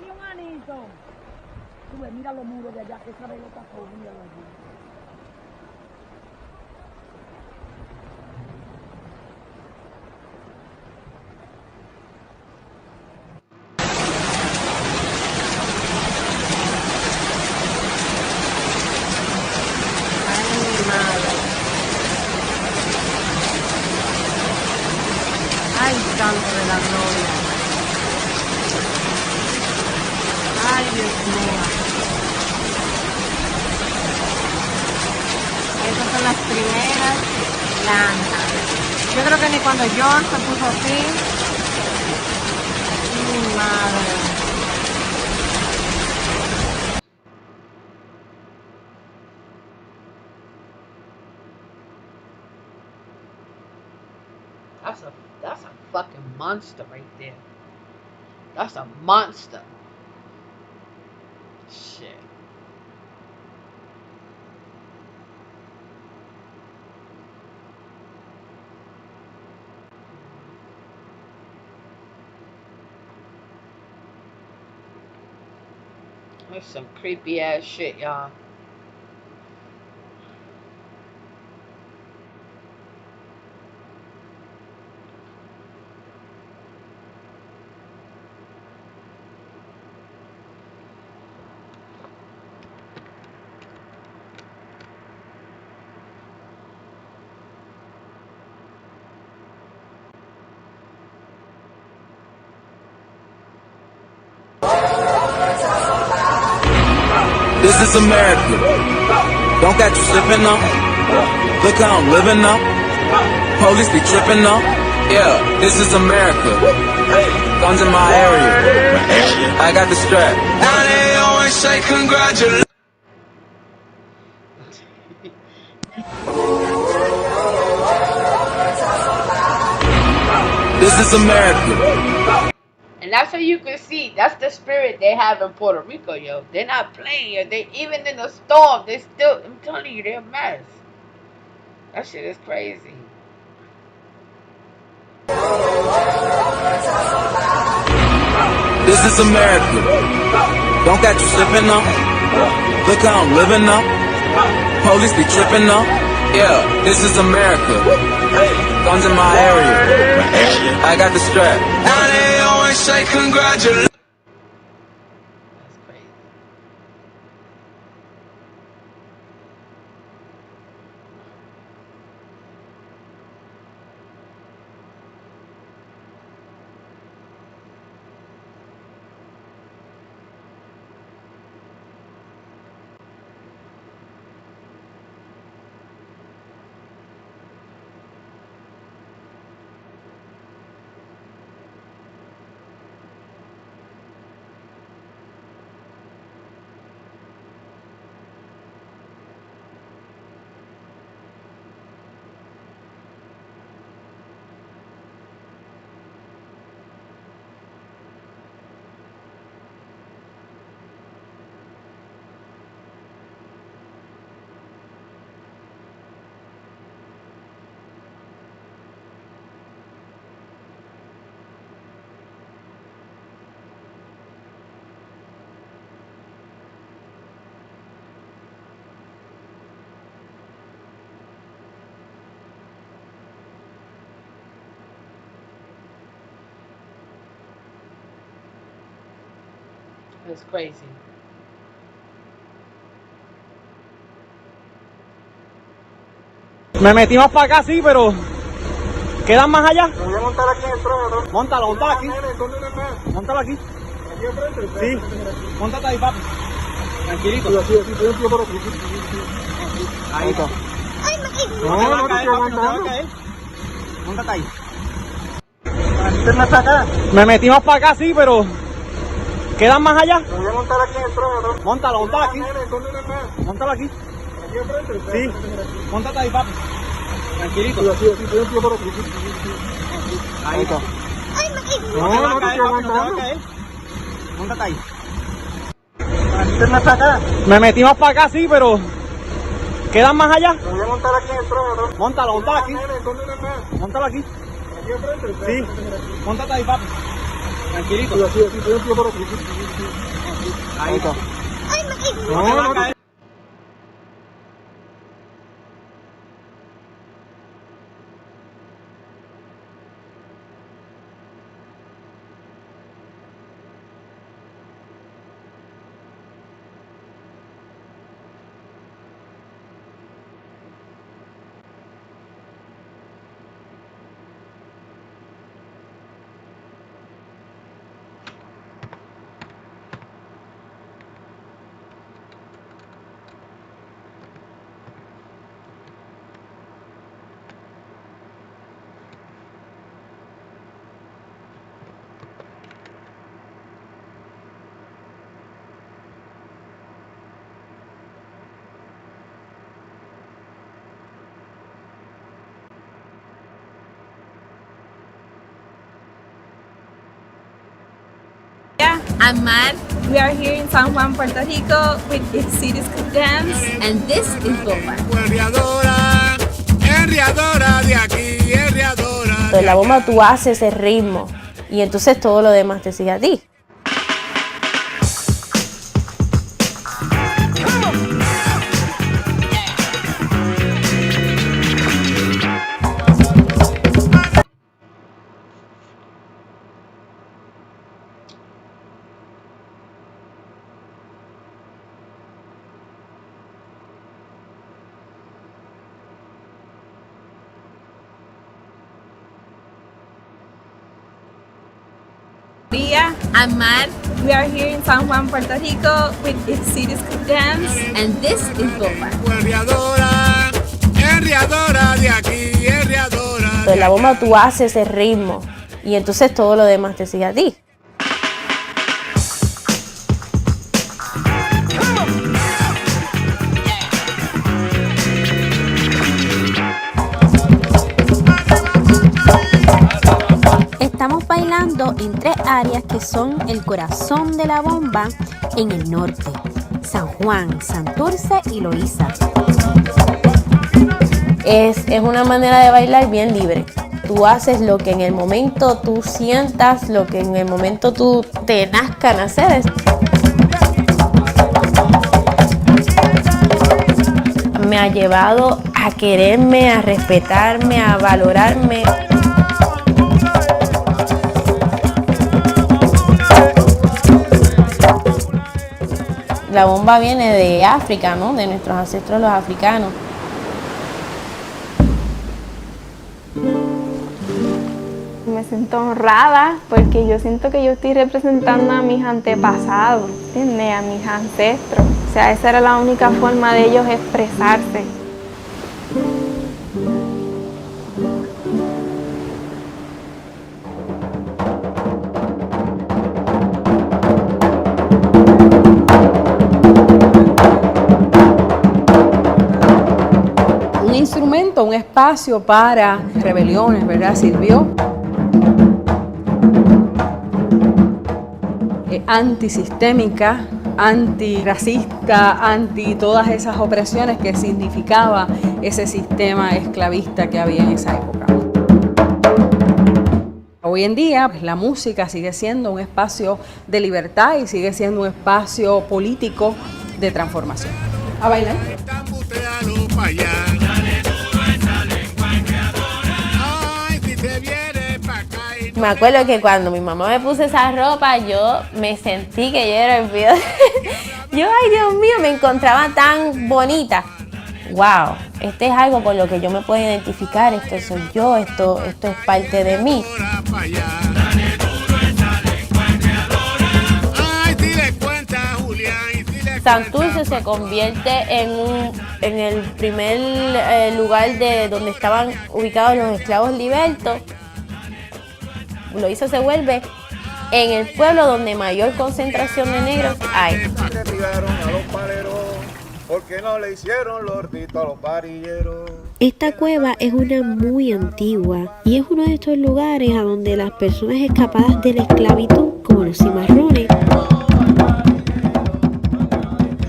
un anito. Tú ves, mira los muros de allá, que esa vez lo tapó, míralo allí. Ay, santo de la gloria. Ay, Dios mío. Estas son las primeras plantas. Yo creo que ni cuando John se puso así. Mi madre. That's a fucking monster right there. That's a monster. Shit. That's some creepy ass shit, y'all. This is America. Don't got you slipping up. Look how I'm living up. Police be tripping up. Yeah, this is America. Guns in my area. I got the strap. Now they always say congratulations. This is America. And that's how you can see, that's the spirit they have in Puerto Rico, yo. They're not playing, yo. They, even in the storm, they still, I'm telling you, they're a mess. That shit is crazy. This is America. Don't got you slipping up. Look how I'm living up. Police be tripping up. Yeah, this is America. Guns in my area. I got the strap. Now they always say congratulations. That's crazy. It's crazy. Me metí más para acá, sí, pero ¿quedan más allá? Me voy a montar aquí en el tronco. Móntalo aquí. Móntalo aquí. ¿Aquí enfrente? Sí. Móntate ahí, papi. Tranquilito. Ahí está. No te quiero montar. Móntate ahí. Me metí más para acá, sí, pero ¿Quedan más allá? Lo voy a montar aquí en el trono. Móntalo aquí. Móntalo aquí. Aquí enfrente. Sí. Móntate ahí, papi. Tranquilito. Así, por aquí. Ahí está. No te va a caer, papi, no te va a caer. Móntate ahí. ¿Usted más para acá? Me metí más para acá, sí, pero... ¿Quedan más allá? Lo voy a montar aquí en el trono. Móntalo aquí. Móntalo aquí. Aquí enfrente. Sí. Móntate ahí, papi. Tranquilito. Así, por aquí. Ahí está. No te va a caer. I'm Mar. We are here in San Juan, Puerto Rico with Cities Could Dance, and this is Bomba. De aquí, en la bomba tú haces ese ritmo y entonces todo lo demás te sigue a ti. I'm Mar. We are here in San Juan, Puerto Rico with Cities Could Dance, and this is Bomba. De aquí, en la bomba tú haces ese ritmo y entonces todo lo demás te sigue a ti. Estamos bailando en tres áreas que son el corazón de la bomba en el norte: San Juan, Santurce y Loíza. Es una manera de bailar bien libre. Tú haces lo que en el momento tú sientas, lo que en el momento tú te nazcan hacer. Me ha llevado a quererme, a respetarme, a valorarme. La bomba viene de África, ¿no? De nuestros ancestros los africanos. Me siento honrada porque yo siento que yo estoy representando a mis antepasados, ¿entiendes? A mis ancestros. O sea, esa era la única forma de ellos expresarse. Un instrumento, un espacio para rebeliones, ¿verdad? Sirvió. Antisistémica, antirracista, anti todas esas opresiones que significaba ese sistema esclavista que había en esa época. Hoy en día, pues, la música sigue siendo un espacio de libertad y sigue siendo un espacio político de transformación. A bailar. Me acuerdo que cuando mi mamá me puso esa ropa, yo me sentí que yo era el video. Yo, ay Dios mío, me encontraba tan bonita. Wow, este es algo con lo que yo me puedo identificar, esto soy yo, esto es parte de mí. Santurce se convierte en el primer lugar de donde estaban ubicados los esclavos libertos. Loíza se vuelve en el pueblo donde mayor concentración de negros hay. Porque no le hicieron lordito a los parilleros. Esta cueva es una muy antigua y es uno de estos lugares a donde las personas escapadas de la esclavitud, como los cimarrones,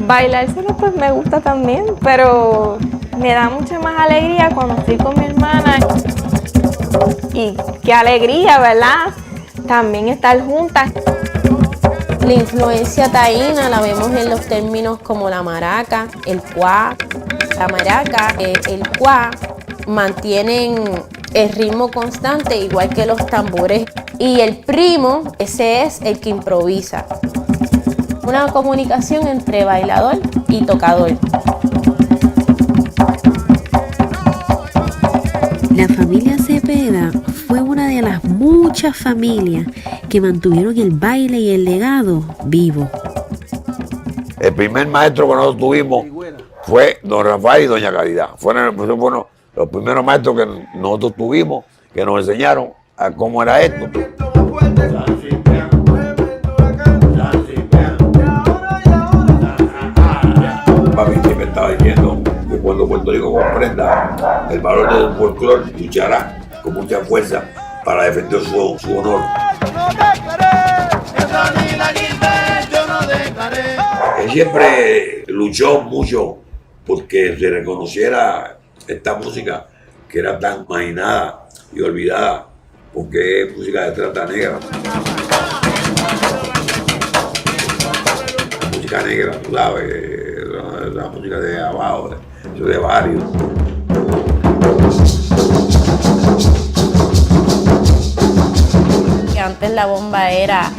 Bailárselo pues me gusta también, pero me da mucha más alegría cuando estoy con mi hermana. Y qué alegría, ¿verdad? También estar juntas. La influencia taína la vemos en los términos como la maraca, el cuá. La maraca, el cuá mantienen el ritmo constante igual que los tambores. Y el primo, ese es el que improvisa. Una comunicación entre bailador y tocador. la familia Cepeda fue una de las muchas familias que mantuvieron el baile y el legado vivo. El primer maestro que nosotros tuvimos fue don Rafael y doña Caridad. Fueron los primeros maestros que nosotros tuvimos, que nos enseñaron a cómo era esto. Papi siempre estaba diciendo que cuando Puerto Rico comprenda el valor del folclore, luchará con mucha fuerza para defender su honor. Él siempre luchó mucho porque se reconociera esta música que era tan marginada y olvidada, porque es música de trata negra. Música negra, tú sabes, la música de abajo, de barrio. Antes la bomba era,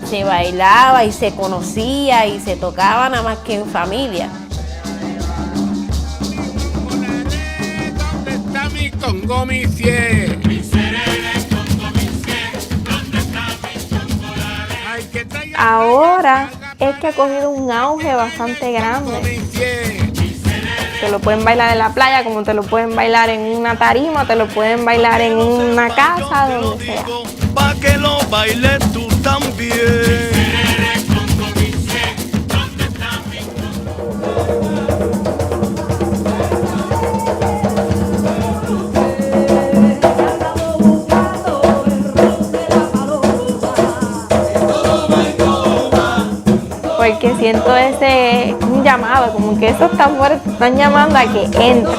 se bailaba y se conocía y se tocaba nada más que en familia. ¿Dónde está mi Congo, mi cie? Ahora es que ha cogido un auge bastante grande. Te lo pueden bailar en la playa, como te lo pueden bailar en una tarima, te lo pueden bailar en una casa, donde sea. Pa' que lo bailes tú también. Porque siento un llamado, como que esos tambores te están llamando a que entres.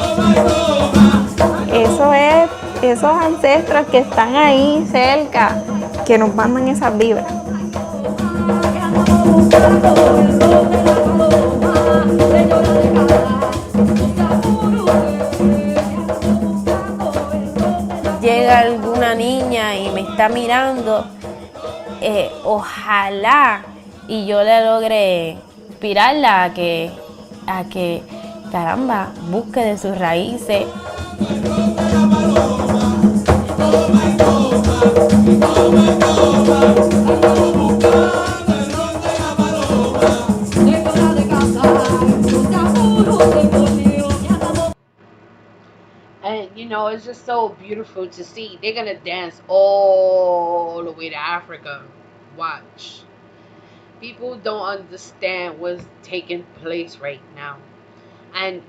Eso es esos ancestros que están ahí cerca, que nos mandan esas vibras. Llega alguna niña y me está mirando, ojalá y yo le logre inspirarla a que, caramba, busque de sus raíces. And you know, it's just so beautiful to see. They're gonna dance all the way to Africa. Watch. People don't understand what's taking place right now. And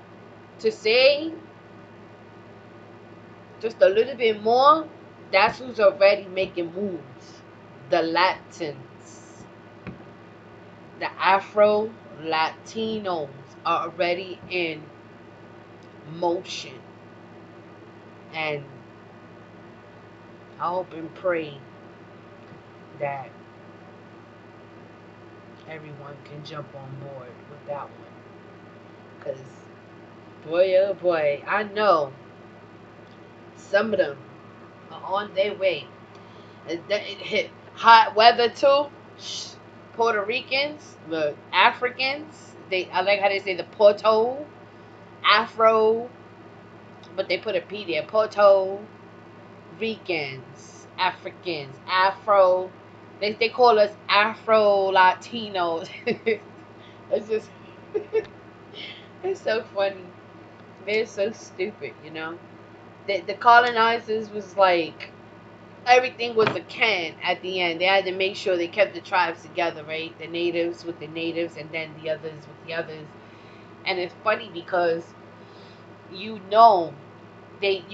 to say just a little bit more, that's who's already making moves. The Latins. The Afro Latinos are already in motion. And I hope and pray that everyone can jump on board with that one. Because, boy, oh boy, I know some of them are on their way. It hit hot weather too. Puerto Ricans, the Africans, I like how they say the Porto, Afro, but they put a P there. Porto Ricans, Africans, Afro. They call us Afro Latinos. It's just it's so funny. They're so stupid, you know. The colonizers was like, everything was a can at the end. They had to make sure they kept the tribes together, right? The natives with the natives, and then the others with the others. And it's funny because you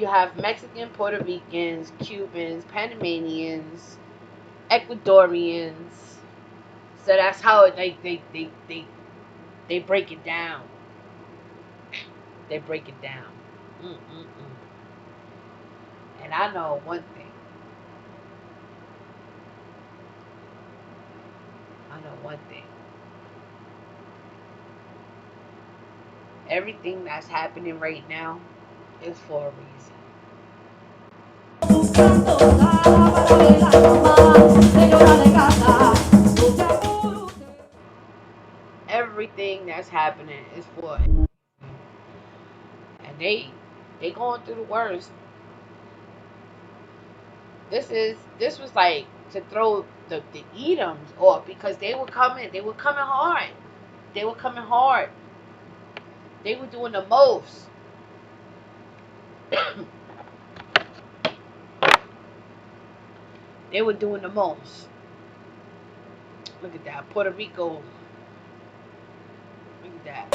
have Mexican, Puerto Ricans, Cubans, Panamanians, Ecuadorians. So that's how they break it down. They break it down. And I know one thing. Everything that's happening right now is for a reason. Everything that's happening is for, and they going through the worst. This was like to throw the Edoms off because they were coming hard. They were coming hard. They were doing the most. They were doing the most. Look at that. Puerto Rico. Look at that.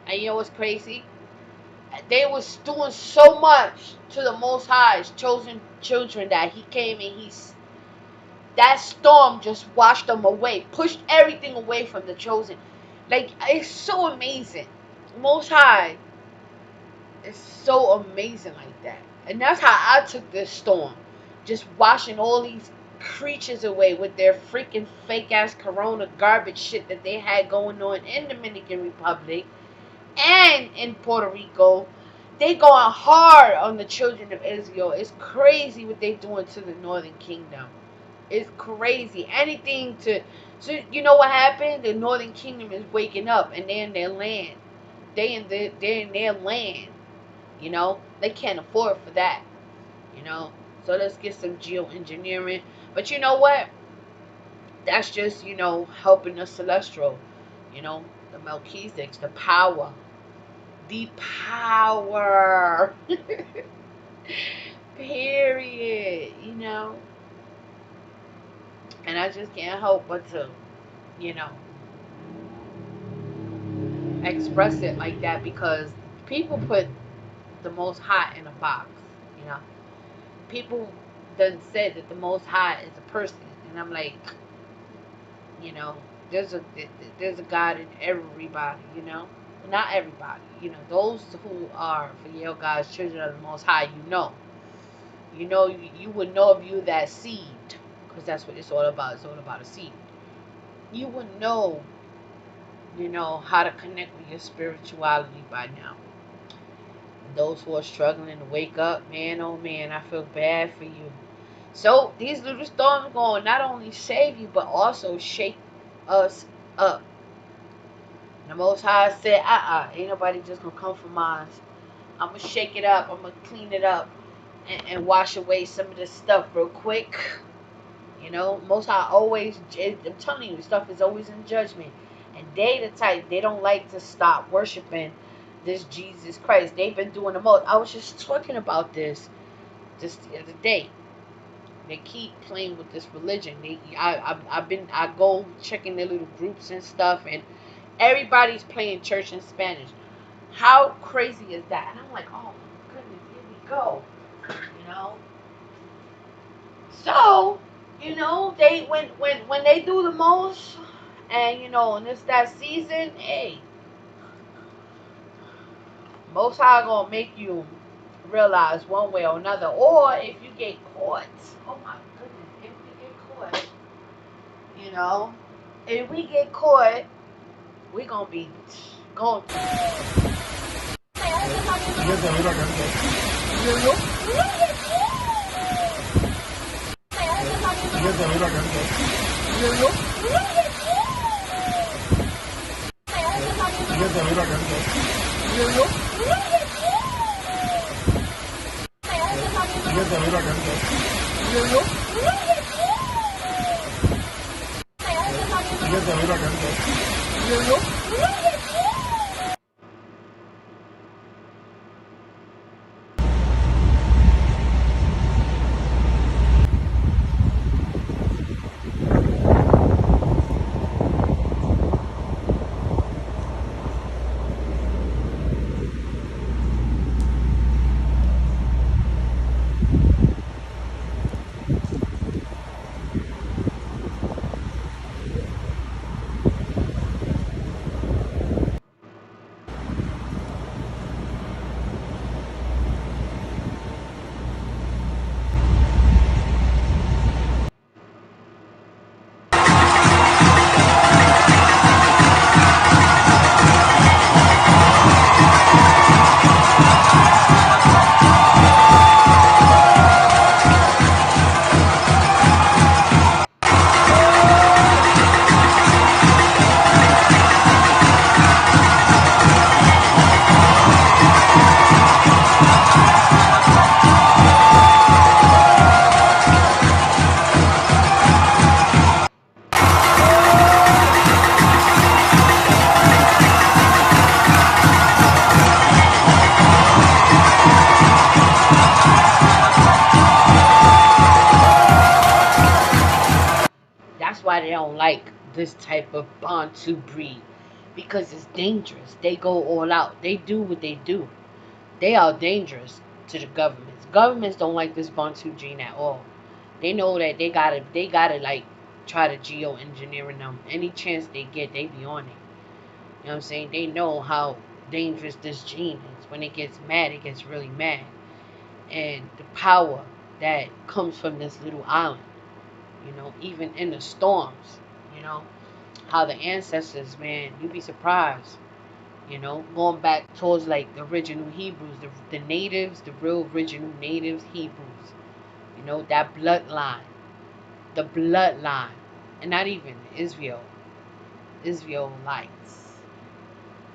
And you know what's crazy? They was doing so much to the Most High's chosen children that he came and that storm just washed them away, pushed everything away from the chosen. Like, it's so amazing. Most High is so amazing like that. And that's how I took this storm. Just washing all these creatures away with their freaking fake ass corona garbage shit that they had going on in Dominican Republic and in Puerto Rico. They going hard on the children of Israel. It's crazy what they doing to the Northern Kingdom. It's crazy. Anything to... So you know what happened? The Northern Kingdom is waking up and they're in their land. They're in their land. You know? They can't afford for that. You know? So let's get some geoengineering. But you know what? That's just, helping the celestial. You know? The Melchizedeks. The power. The power. Period. You know? And I just can't help but to, express it like that because people put the Most High in a box. People done said that the Most High is a person, and I'm like, there's a God in everybody. Not everybody. Those who are for Yale God's children of the Most High. You would know if you that seed, because that's what it's all about. It's all about a seed. You would know, how to connect with your spirituality by now. And those who are struggling to wake up, man, oh man, I feel bad for you. So these little storms going not only save you, but also shake us up. The Most High said, ain't nobody just gonna come from Mars. I'm gonna shake it up. I'm gonna clean it up and wash away some of this stuff real quick. Most High always, I'm telling you, stuff is always in judgment. And they the type, they don't like to stop worshiping this Jesus Christ. They've been doing the most. I was just talking about this the other day. They keep playing with this religion. I go checking their little groups and stuff, and everybody's playing church in Spanish. How crazy is that? And I'm like, oh my goodness, here we go. So, they when they do the most, and and it's that season, hey, Most High gonna make you realize one way or another. Or if you get caught, oh my goodness, if we get caught, if we get caught, we gonna be going through. That's why they don't like this type of Bantu breed, because it's dangerous. They go all out. They do what they do. They are dangerous to the governments. Governments don't like this Bantu gene at all. They know that they gotta like try to geoengineering them. Any chance they get, they be on it. You know what I'm saying? They know how dangerous this gene is. When it gets mad, it gets really mad. And the power that comes from this little island, even in the storms, you know, how the ancestors, man, you'd be surprised, going back towards like the original Hebrews, the natives, the real original natives, Hebrews, that bloodline, the bloodline, and not even Israelites.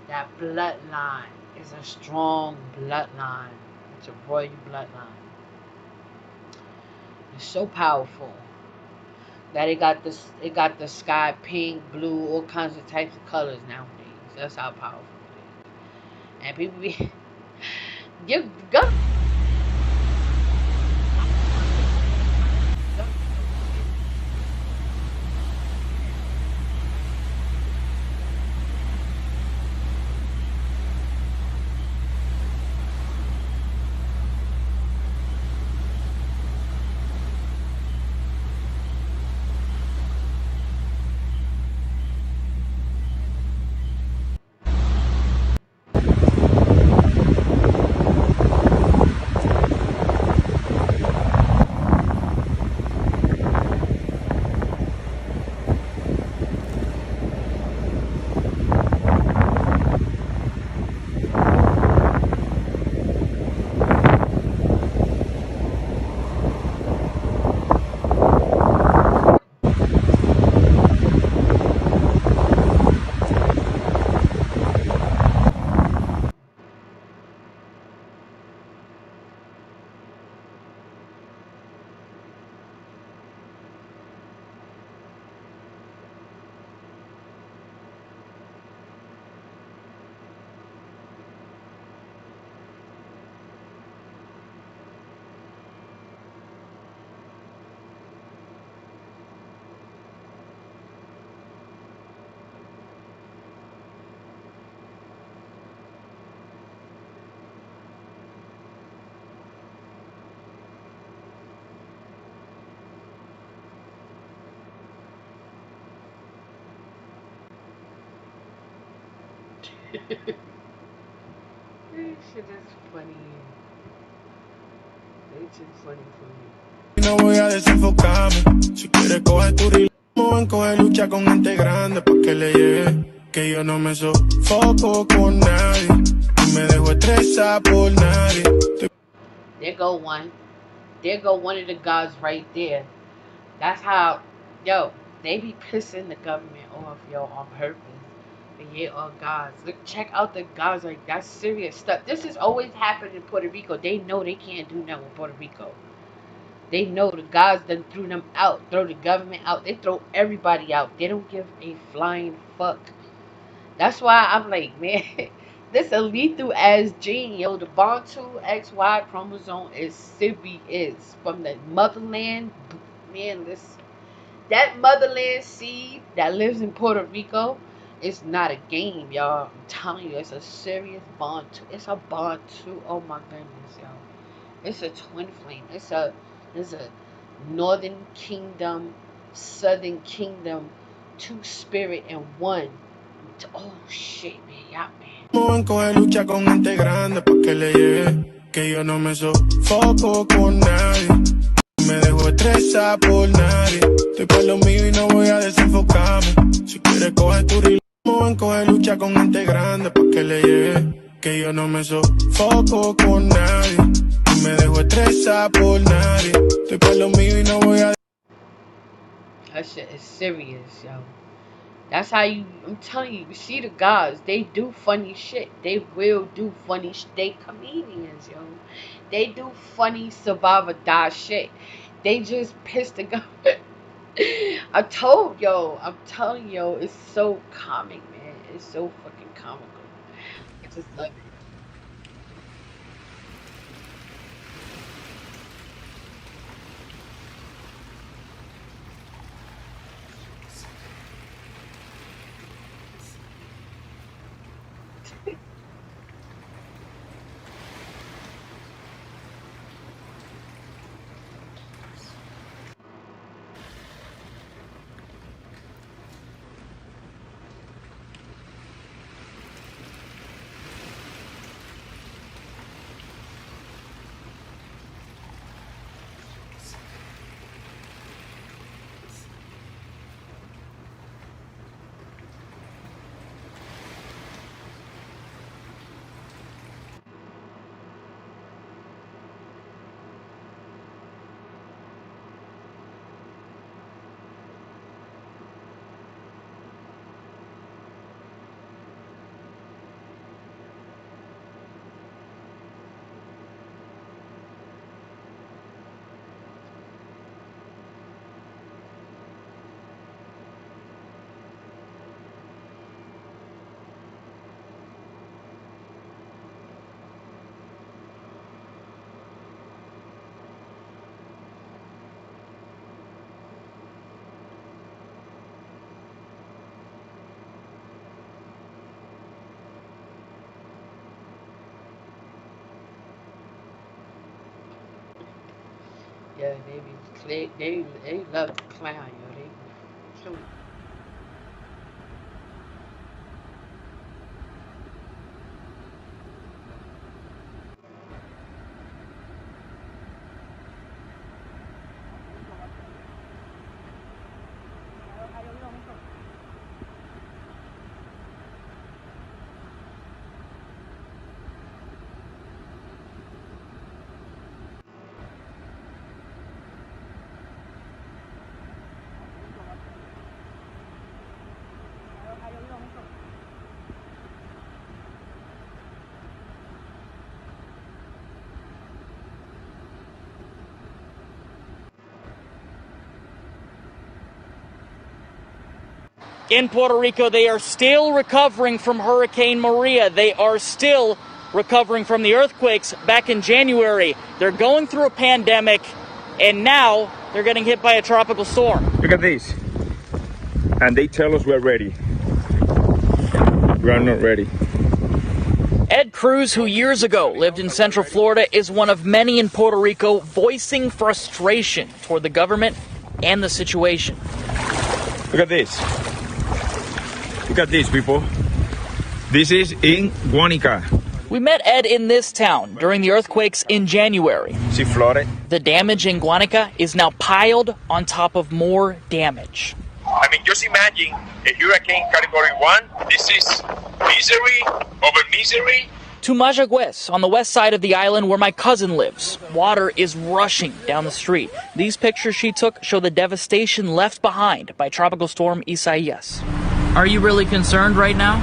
That bloodline is a strong bloodline. It's a royal bloodline. It's so powerful that it got the sky pink, blue, all kinds of types of colors nowadays. That's how powerful it is. And people be you go. This shit is funny. They too funny for me. No voy a desenfocarme. Si quieres coge tu ritmo, ven, coge lucha con gente grande pa' que le llegue. Que yo no me sofoco con nadie. Ni me dejo estresar por nadie. There go one. There go one of the gods right there. That's how, they be pissing the government off, on purpose. But yeah, all gods. Look, check out the gods. Like, that's serious stuff. This has always happened in Puerto Rico. They know they can't do nothing with Puerto Rico. They know the gods done threw them out, throw the government out. They throw everybody out. They don't give a flying fuck. That's why I'm like, man, this a lethal ass gene, yo. The Bantu XY chromosome is serious. From the motherland, man, listen. That motherland seed that lives in Puerto Rico is not a game, y'all. I'm telling you, it's a serious Bantu. It's a Bantu. Oh my goodness, y'all. It's a twin flame. It's a northern kingdom, southern kingdom, two spirit and one. Oh shit, man, y'all, man. Banco de lucha con gente grande pa' que le llegue. Que yo no me sofoco con nadie. No me dejo estresar por nadie. Estoy pa' lo mío y no voy a desenfocarme. Si quieres coge tu ritmo, banco de lucha con gente grande pa' que le llegue. Que yo no me sofoco con nadie. No me dejo estresar por nadie. Estoy pa' lo mío y no voy a. That shit is serious, yo. That's how I'm telling you, see the gods, they do funny shit. They will do funny shit. They comedians, yo. They do funny survive or die shit. They just piss the government. I'm telling yo, it's so comic, man. It's so fucking comical. I just love it. Yeah, they love to clown, yo. They so In Puerto Rico, they are still recovering from Hurricane Maria. They are still recovering from the earthquakes back in January. They're going through a pandemic, and now they're getting hit by a tropical storm. Look at this. And they tell us we're ready. We are not ready. Ed Cruz, who years ago lived in Central Florida, is one of many in Puerto Rico voicing frustration toward the government and the situation. Look at this. Look at this, people. This is in Guanica. We met Ed in this town during the earthquakes in January. See flooded. The damage in Guanica is now piled on top of more damage. I mean, just imagine a hurricane category 1. This is misery over misery. To Mayagüez, on the west side of the island where my cousin lives. Water is rushing down the street. These pictures she took show the devastation left behind by Tropical Storm Isaias. Are you really concerned right now?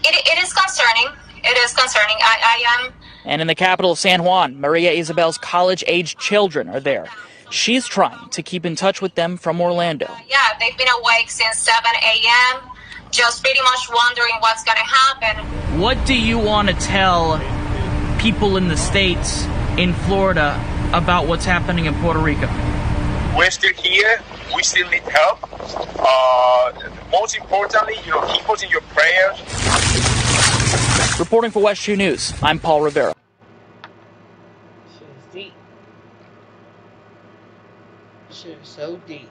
It is concerning. It is concerning. I am And in the capital of San Juan, Maria Isabel's college-aged children are there. She's trying to keep in touch with them from Orlando. Yeah, they've been awake since 7 a.m., just pretty much wondering what's going to happen. What do you want to tell people in the States, in Florida, about what's happening in Puerto Rico? We're still here. We still need help. Most importantly, keep us in your prayers. Reporting for West 2 News, I'm Paul Rivera. Shit is deep. Shit is so deep.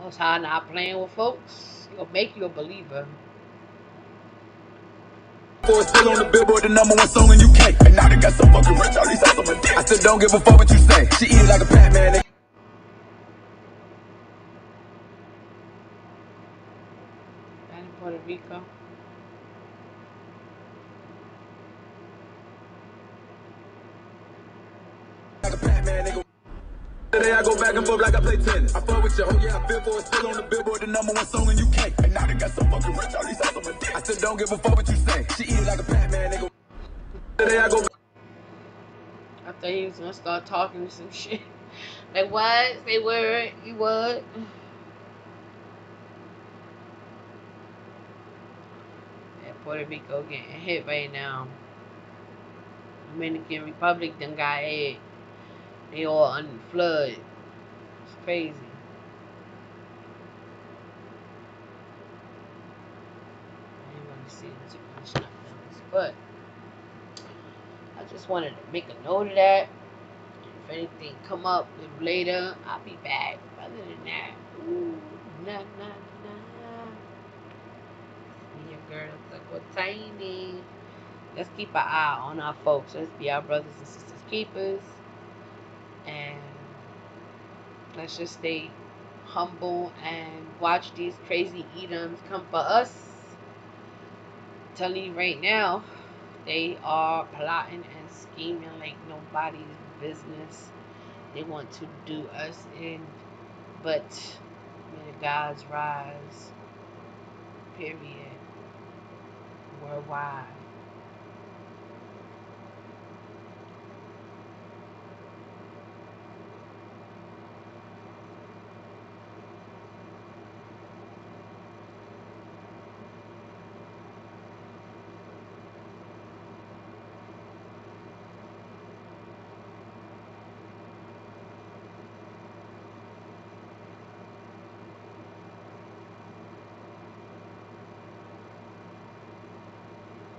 Most High not playing with folks. He'll make you a believer. Still on the billboard, the #1 song in UK. And now they got so fucking rich, all these hoes on my dick. I still don't give a fuck what you say. She eat it like a Batman. And in Puerto Rico. Today I go back and forth like I play tennis. I fuck with you, oh yeah, I feel for it. Still on the billboard, the #1 song in UK. And now they got so fucking rich, all these hoes on my dick. I still don't give a fuck what you say. She eat it like a Batman, nigga. Today I go. I thought he was gonna start talking some shit. Like what? Say word. You what? Yeah, Puerto Rico getting hit right now. Dominican Republic done got hit. They all under flood. It's crazy. I didn't really see too much nothing, but I just wanted to make a note of that. If anything come up later, I'll be back. Other than that, ooh, nah. Me and girls like what tiny. Let's keep an eye on our folks. Let's be our brothers and sisters keepers. And let's just stay humble and watch these crazy Edoms come for us. telling you right now, they are plotting and scheming like nobody's business. They want to do us in, but may the gods rise, period, worldwide.